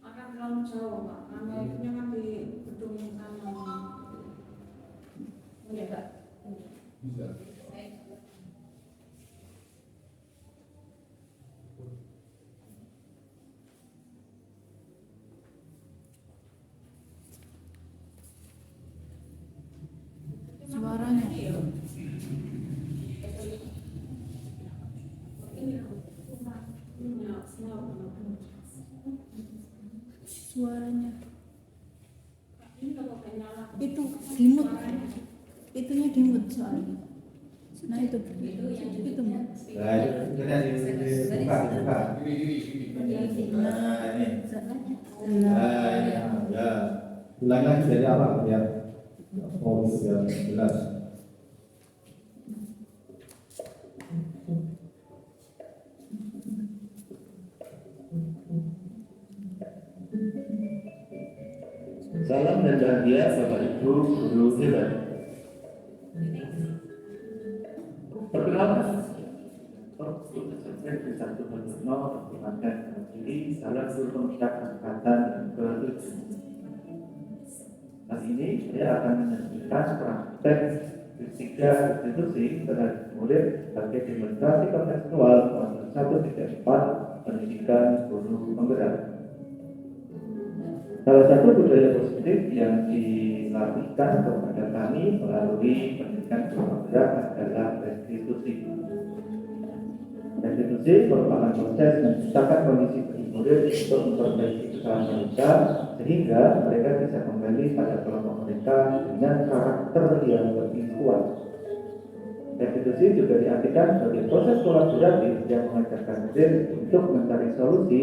[SPEAKER 8] Akan terlalu jauh, Pak. Karena itu kan di gedung yang sama. Iya, Pak.
[SPEAKER 7] Bisa.
[SPEAKER 8] Suaranya. Suaranya. Itu dimut. Itunya dimut soalnya. Nah itu Mbak.
[SPEAKER 1] Nah, itu kita dibuka. Nah, ini. Nah, ini. Ya. Ulang lagi dari awal biar biar jelas.
[SPEAKER 11] Salam dan bahagia Bapak Ibu guru hebat. Perkenalkan, saya Satu Hartono perkenalkan diri salah guru pemerintah angkatan ke-7. Kali ini saya akan menyampaikan praktek fisika institusi terhadap murid sebagai demonstrasi kontekstual kelas 1-4 pendidikan guru penggerak. Salah satu budaya positif yang dilatihkan kepada kami melalui pendidikan guru penggerak adalah restitusi. Restitusi merupakan proses menciptakan kondisi bagi murid untuk memperbaiki kesalahan mereka sehingga mereka bisa kembali pada kelompok mereka dengan karakter yang lebih kuat. Restitusi juga diartikan sebagai proses kolaboratif yang mengajarkan murid untuk mencari solusi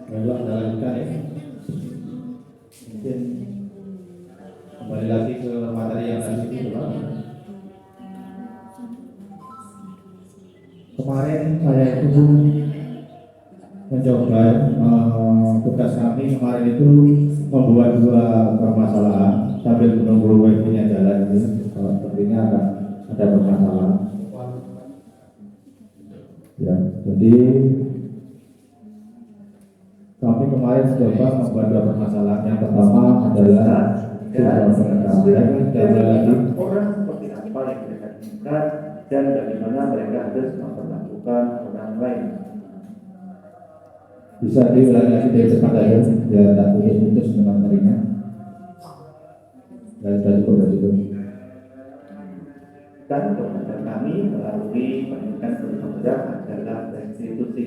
[SPEAKER 11] Lalu Anda lanjutkan ya. Mungkin kembali lagi ke materi yang tadi itu Pak. Kemarin saya itu mencoba tugas kami kemarin itu membuat dua permasalahan sambil menunggu wifi-nya jalan itu. Kalau sepertinya ada permasalahan. Ya, jadi kami kemarin mencoba membuat dua permasalahan. Yang pertama adalah
[SPEAKER 10] orang seperti apa yang mereka inginkan dan bagaimana mereka harus memperlakukan orang lain.
[SPEAKER 11] Bisa diulangi lagi dari depan aja, biar tak putus-putus materinya. Dan cukup itu.
[SPEAKER 10] Dan kepada kami melalui pendidikan guru penggerak adalah restitusi.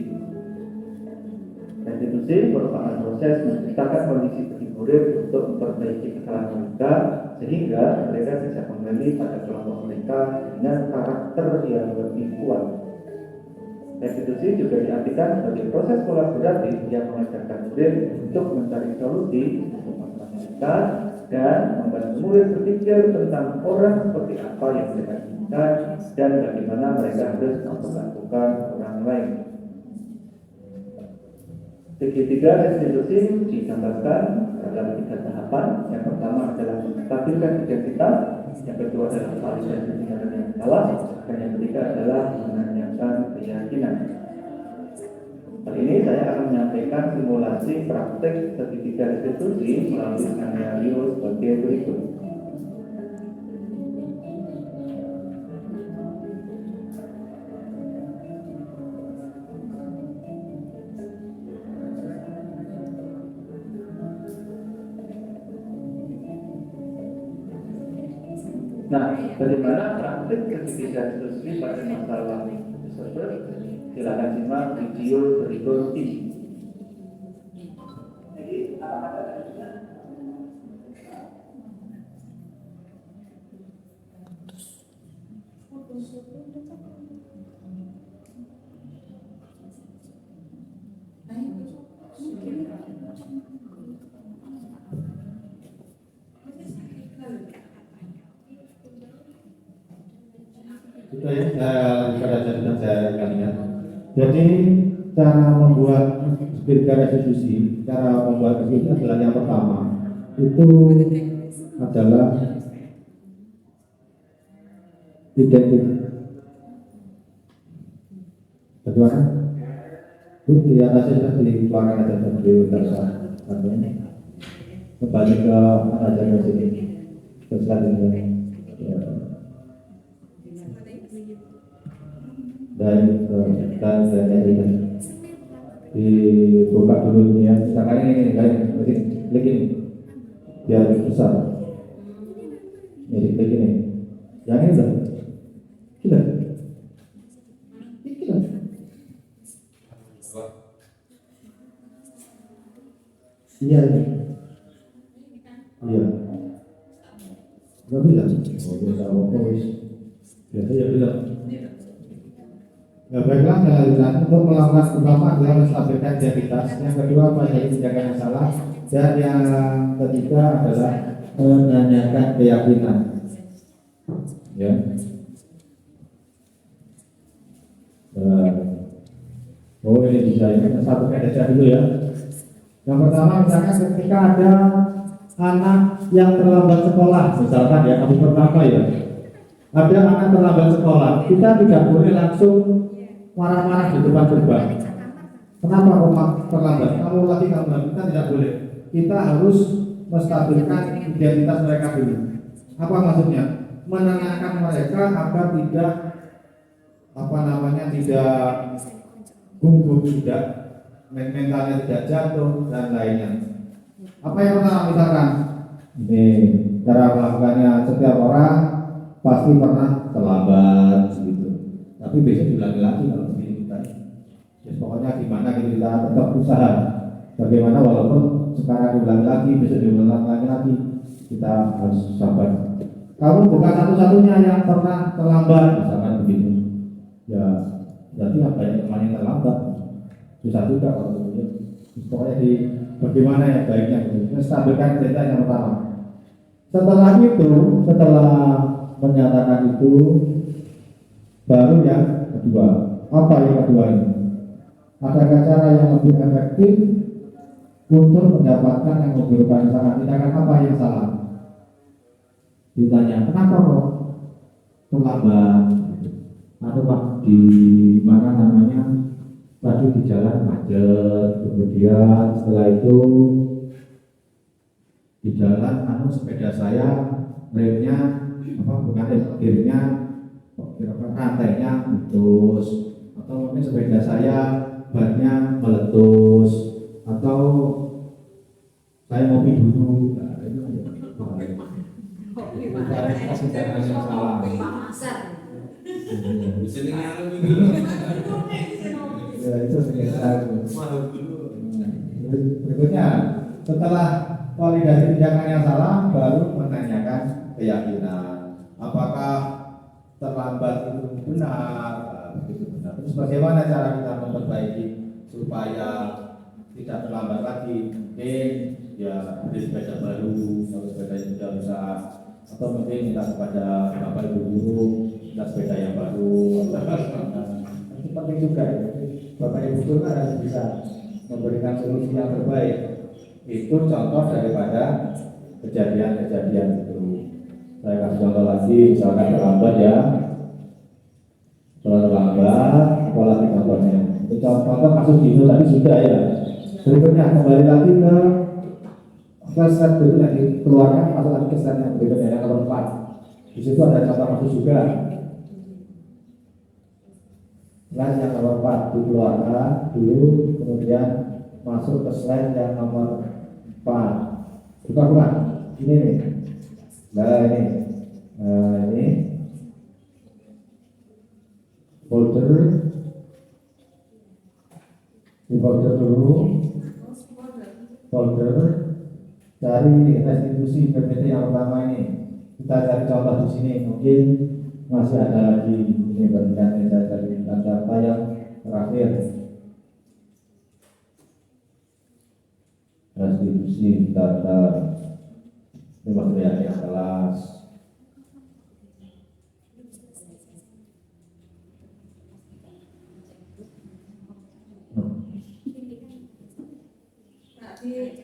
[SPEAKER 10] Restitusi merupakan proses menciptakan kondisi bagi murid untuk memperbaiki kesalahan mereka sehingga mereka bisa kembali pada kelompok mereka dengan karakter yang lebih kuat. Restitusi juga diartikan sebagai proses kolaboratif yang mengajarkan murid untuk mencari solusi untuk masalah mereka dan membantu murid berpikir tentang orang seperti apa yang mereka inginkan dan bagaimana mereka harus memperlakukan orang lain. Segitiga restitusi digambarkan dalam 3 tahapan. Yang pertama adalah menstabilkan identitas, yang kedua adalah validasi kebenaran yang salah, dan yang ketiga adalah menanyakan keyakinan.
[SPEAKER 11] melakukan simulasi praktek sertifikat restitusi melalui skenario sebagai berikut. Nah, bagaimana praktik sertifikat restitusi pada masalah tersebut? Silakan simak video berikut ini. Sudah ya, saya kalian. Jadi cara membuat sertifikat restitusi, cara membuat restitusi adalah yang pertama itu adalah identik. Bagaimana? Itu di atasnya sudah dikeluarkan ada di dasar katanya. Kembali ke aja ke sini. Ke selanjutnya. Dan dibuka dulu ini ya. Misalkan ini klik ini biar besar. Ini klik ini. Yang ini sudah. Sudah. Iya. Iya. Enggak bilang. Oh, bisa voice. Biasa ya bilang. Ya baiklah, saya lanjutkan. Untuk melakukan pertama adalah menstabilkan identitas. Yang kedua pelajari tindakan yang salah. Dan yang ketiga adalah menanyakan keyakinan. Ya. Oh ini bisa ya. Satu saja dulu ya. Yang pertama misalkan ketika ada anak yang terlambat sekolah, misalkan ya, kasus pertama ya. Ada anak terlambat sekolah, kita tidak boleh langsung marah-marah di depan gerbang. Kenapa kok terlambat? Kamu kita tidak boleh. Kita harus menstabilkan identitas mereka dulu. Apa maksudnya? Menenangkan mereka agar tidak tidak gugup, tidak mentalnya tidak jatuh dan lainnya. Apa yang pertama misalkan? Ini cara melakukannya, setiap orang pasti pernah terlambat gitu. Tapi besok diulangi lagi kalau begini kita. Ya, pokoknya gimana kita tetap usaha. Bagaimana walaupun sekarang diulangi lagi, besok diulangi lagi, kita harus sabar. Kamu bukan satu-satunya yang pernah terlambat, misalkan begitu. Ya, berarti apa yang kemarin terlambat? Susah juga kalau begitu. Pokoknya bagaimana yang baiknya itu, menstabilkan data yang pertama. Setelah itu, setelah menyatakan itu, baru yang kedua. Apa yang kedua ini? Adakah cara yang lebih efektif untuk mendapatkan yang memberikan salah? Tindakan apa yang salah? Ditanya, kenapa kok terlambat? Atau Pak di mana namanya? Tadi di jalan macet, kemudian setelah itu di jalan sepeda saya remnya gearnya rantainya putus, atau mungkin sepeda saya bannya meletus, atau saya ngopi dulu. Nah, itu yang salah. Ya, itu berikutnya setelah validasi tindakan yang salah baru menanyakan keyakinan apakah terlambat itu benar, terus bagaimana cara kita memperbaiki supaya tidak terlambat lagi. Mungkin ya beli sepeda baru kalau sepeda yang sudah rusak, atau mungkin minta kepada bapak ibu guru minta sepeda yang baru. Itu penting juga ya. Bapak Ibu guru kan harus bisa memberikan solusi yang terbaik. Itu contoh daripada kejadian-kejadian itu. Saya kasih contoh lagi, misalkan terlambat ya. Setelah terlambat, apalagi contohnya. Itu contoh kasus itu tadi sudah ya. Berikutnya kembali lagi ke slide berikutnya, dikeluarkan masuk lagi ke slide yang berikutnya yang nomor 4. Di situ ada contoh kasus juga. Slide yang nomor 4 dikeluarkan dulu, kemudian masuk ke slide yang nomor 4. Buka. Ini nih. Nah ini folder. Di folder dulu. Folder. Cari restitusi PPT yang pertama ini. Kita cari contoh di sini. Mungkin masih ada lagi. Ini berikan saya cari data yang terakhir. Restitusi data. Ini material yang kelas. Dari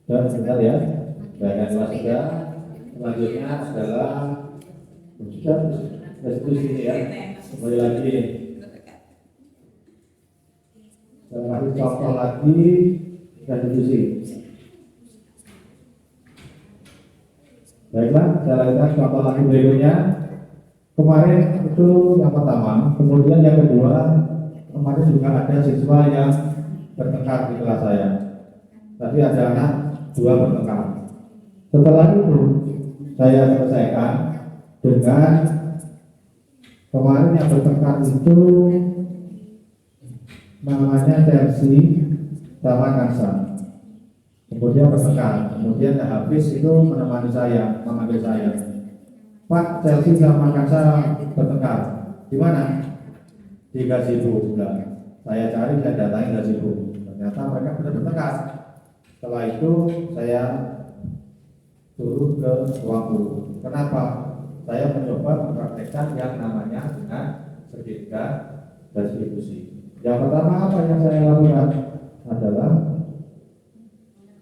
[SPEAKER 11] dan sebentar ya, bagian kelas 3. Selanjutnya adalah restitusi ini ya. Kembali lagi. Saya kasih contoh lagi restitusi. Baiklah, saya lanjutkan contoh lagi berikutnya. Kemarin itu yang pertama, kemudian yang kedua, kemarin juga ada siswa yang bertengkar di kelas saya. Tadi ada anak 2 bertengkar. Setelah itu saya selesaikan dengan kemarin yang bertengkar itu namanya Chelsea sama Kansa. Kemudian bertengkar. Kemudian habis itu menemani saya, memanggil saya. Pak, Chelsea sama Kansa bertengkar. Di mana? Di gazebo. Saya cari, saya datangi gazebo. Ternyata mereka sudah bertengkar. Setelah itu saya turun ke ruang guru. Kenapa? Saya mencoba mempraktekkan yang namanya dengan sertifikat restitusi. Yang pertama apa yang saya lakukan adalah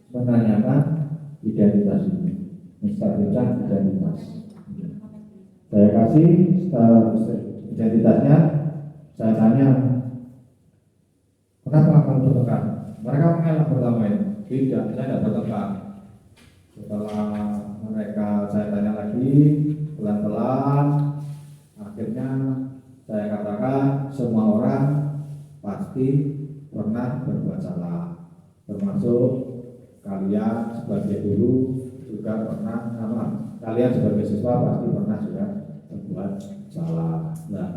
[SPEAKER 11] menanyakan identitas ini, menstabilkan identitas. Saya kasih identitasnya, saya tanya, kenapa kamu bertengkar? Mereka mengelak pertama itu. Tidak, saya tidak bertengkar. Setelah mereka saya tanya lagi, pelan-pelan, akhirnya saya katakan semua orang pasti pernah berbuat salah, termasuk kalian sebagai guru juga pernah, kalian sebagai siswa pasti pernah juga berbuat salah. Nah,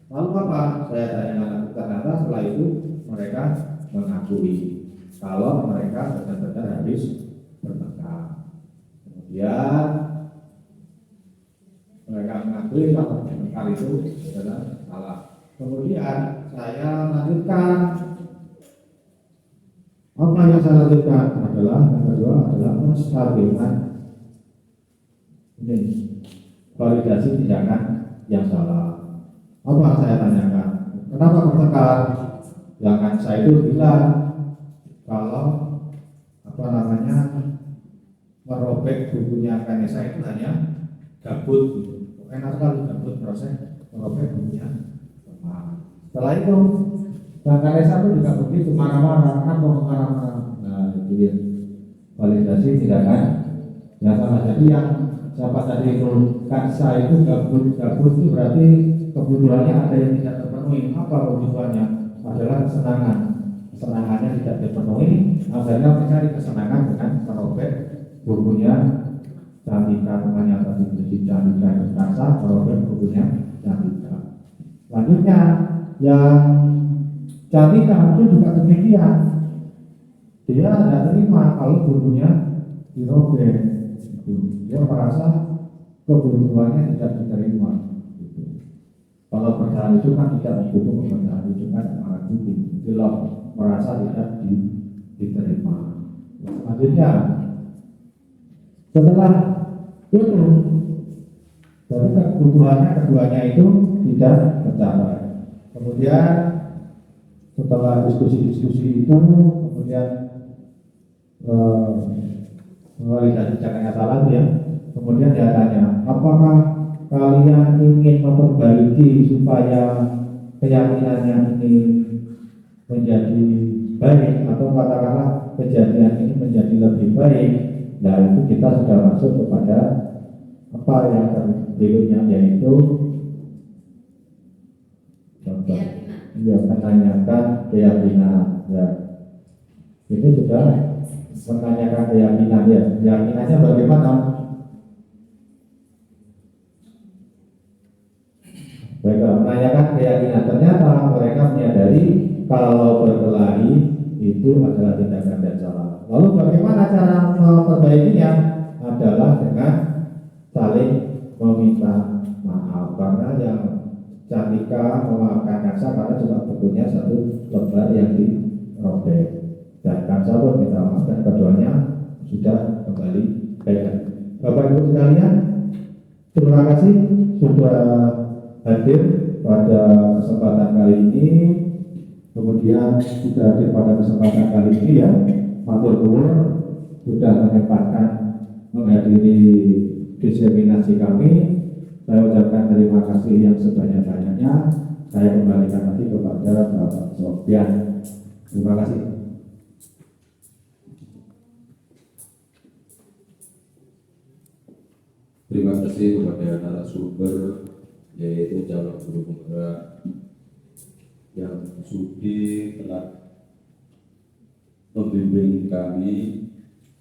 [SPEAKER 11] lalu apa? Saya tanya ternyata setelah itu mereka mengakui kalau mereka benar-benar habis bertengkar. Kemudian mereka mengakui kalau bertengkar itu adalah salah. Kemudian saya lanjutkan. Apa yang saya lanjutkan adalah yang kedua adalah menstabilkan ini validasi tindakan yang salah. Apa saya tanyakan? Kenapa bertengkar? Jangan saya itu bilang kalau merobek bukunya Kanesa itu hanya gabut gitu. Enak sekali gabut proses merobek bukunya. Setelah itu Bang Kanesa itu juga begitu marah-marah, kenapa marah-marah? Nah itu dia validasi tindakan yang salah. Jadi yang siapa tadi itu Kanesa itu gabut itu berarti kebutuhannya ada yang tidak terpenuhi. Apa kebutuhannya? Adalah kesenangannya tidak terpenuhi, akhirnya mencari kesenangan dengan merobek bukunya Cantika. Namanya tadi menjadi Cantika yang Kansa, merobek bukunya Cantika. Selanjutnya yang Cantika itu juga demikian, dia tidak terima kalau bukunya dirobek. Dia merasa kebutuhannya tidak diterima. Kalau percaya itu kan tidak butuh percaya itu kan amanat buku. Kalau merasa tidak diterima. Selanjutnya, setelah itu, dari kebutuhannya keduanya itu tidak tercapai. Kemudian setelah diskusi-diskusi itu, kemudian validasi caranya salah ya. Kemudian dia tanya, apakah kalian ingin memperbaiki supaya keyakinannya ini menjadi baik atau katakanlah kejadian ini menjadi lebih baik? Nah itu kita sudah masuk kepada apa yang berikutnya, yaitu menanyakan keyakinan. Ya. Ini sudah menanyakan keyakinan ya. Keyakinannya bagaimana? Mereka menanyakan keyakinan. Ternyata mereka menyadari kalau berkelahi itu adalah tindakan yang salah. Lalu bagaimana cara memperbaikinya? Adalah dengan saling meminta maaf. Karena yang Cantika memaafkan Kansa karena juga bukunya satu lembar yang dirobek. Dan Kansa pun minta maaf dan keduanya sudah kembali baik. Bapak Ibu sekalian, terima kasih sudah hadir pada kesempatan kali ini. Kemudian sudah hadir pada kesempatan kali ini ya, matur nuwun sudah menyempatkan menghadiri diseminasi kami. Saya ucapkan terima kasih yang sebanyak-banyaknya. Saya kembalikan lagi kepada Bapak Sofyan. Terima kasih.
[SPEAKER 5] Terima kasih kepada narasumber, yaitu calon guru penggerak yang sudi telah membimbing kami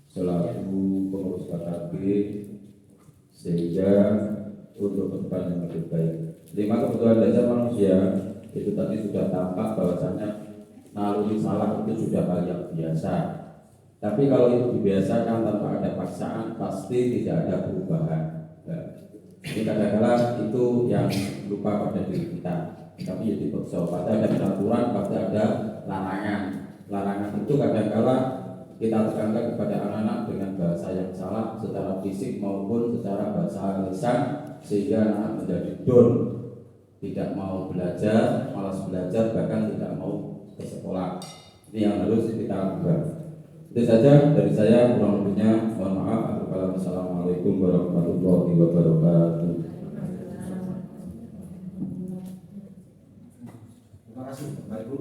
[SPEAKER 5] selaku pengurus KKP sehingga untuk depan yang lebih baik. 5 kebutuhan dasar manusia itu tadi sudah tampak bahwasanya naluri salah itu sudah hal yang biasa. Tapi kalau itu dibiasakan tanpa ada paksaan, pasti tidak ada perubahan. Ini kadang-kadang itu yang lupa pada diri kita. Tapi ya dipaksa. Pasti ada peraturan, pasti ada larangan. Larangan itu kadang-kadang kita tekankan kepada anak-anak dengan bahasa yang salah secara fisik maupun secara bahasa lisan, sehingga anak menjadi down, tidak mau belajar, malas belajar, bahkan tidak mau ke sekolah. Ini yang harus kita ubah. Itu saja dari saya, kurang lebihnya mohon maaf. Assalamualaikum warahmatullahi wabarakatuh.
[SPEAKER 1] Terima kasih Bapak Ibu.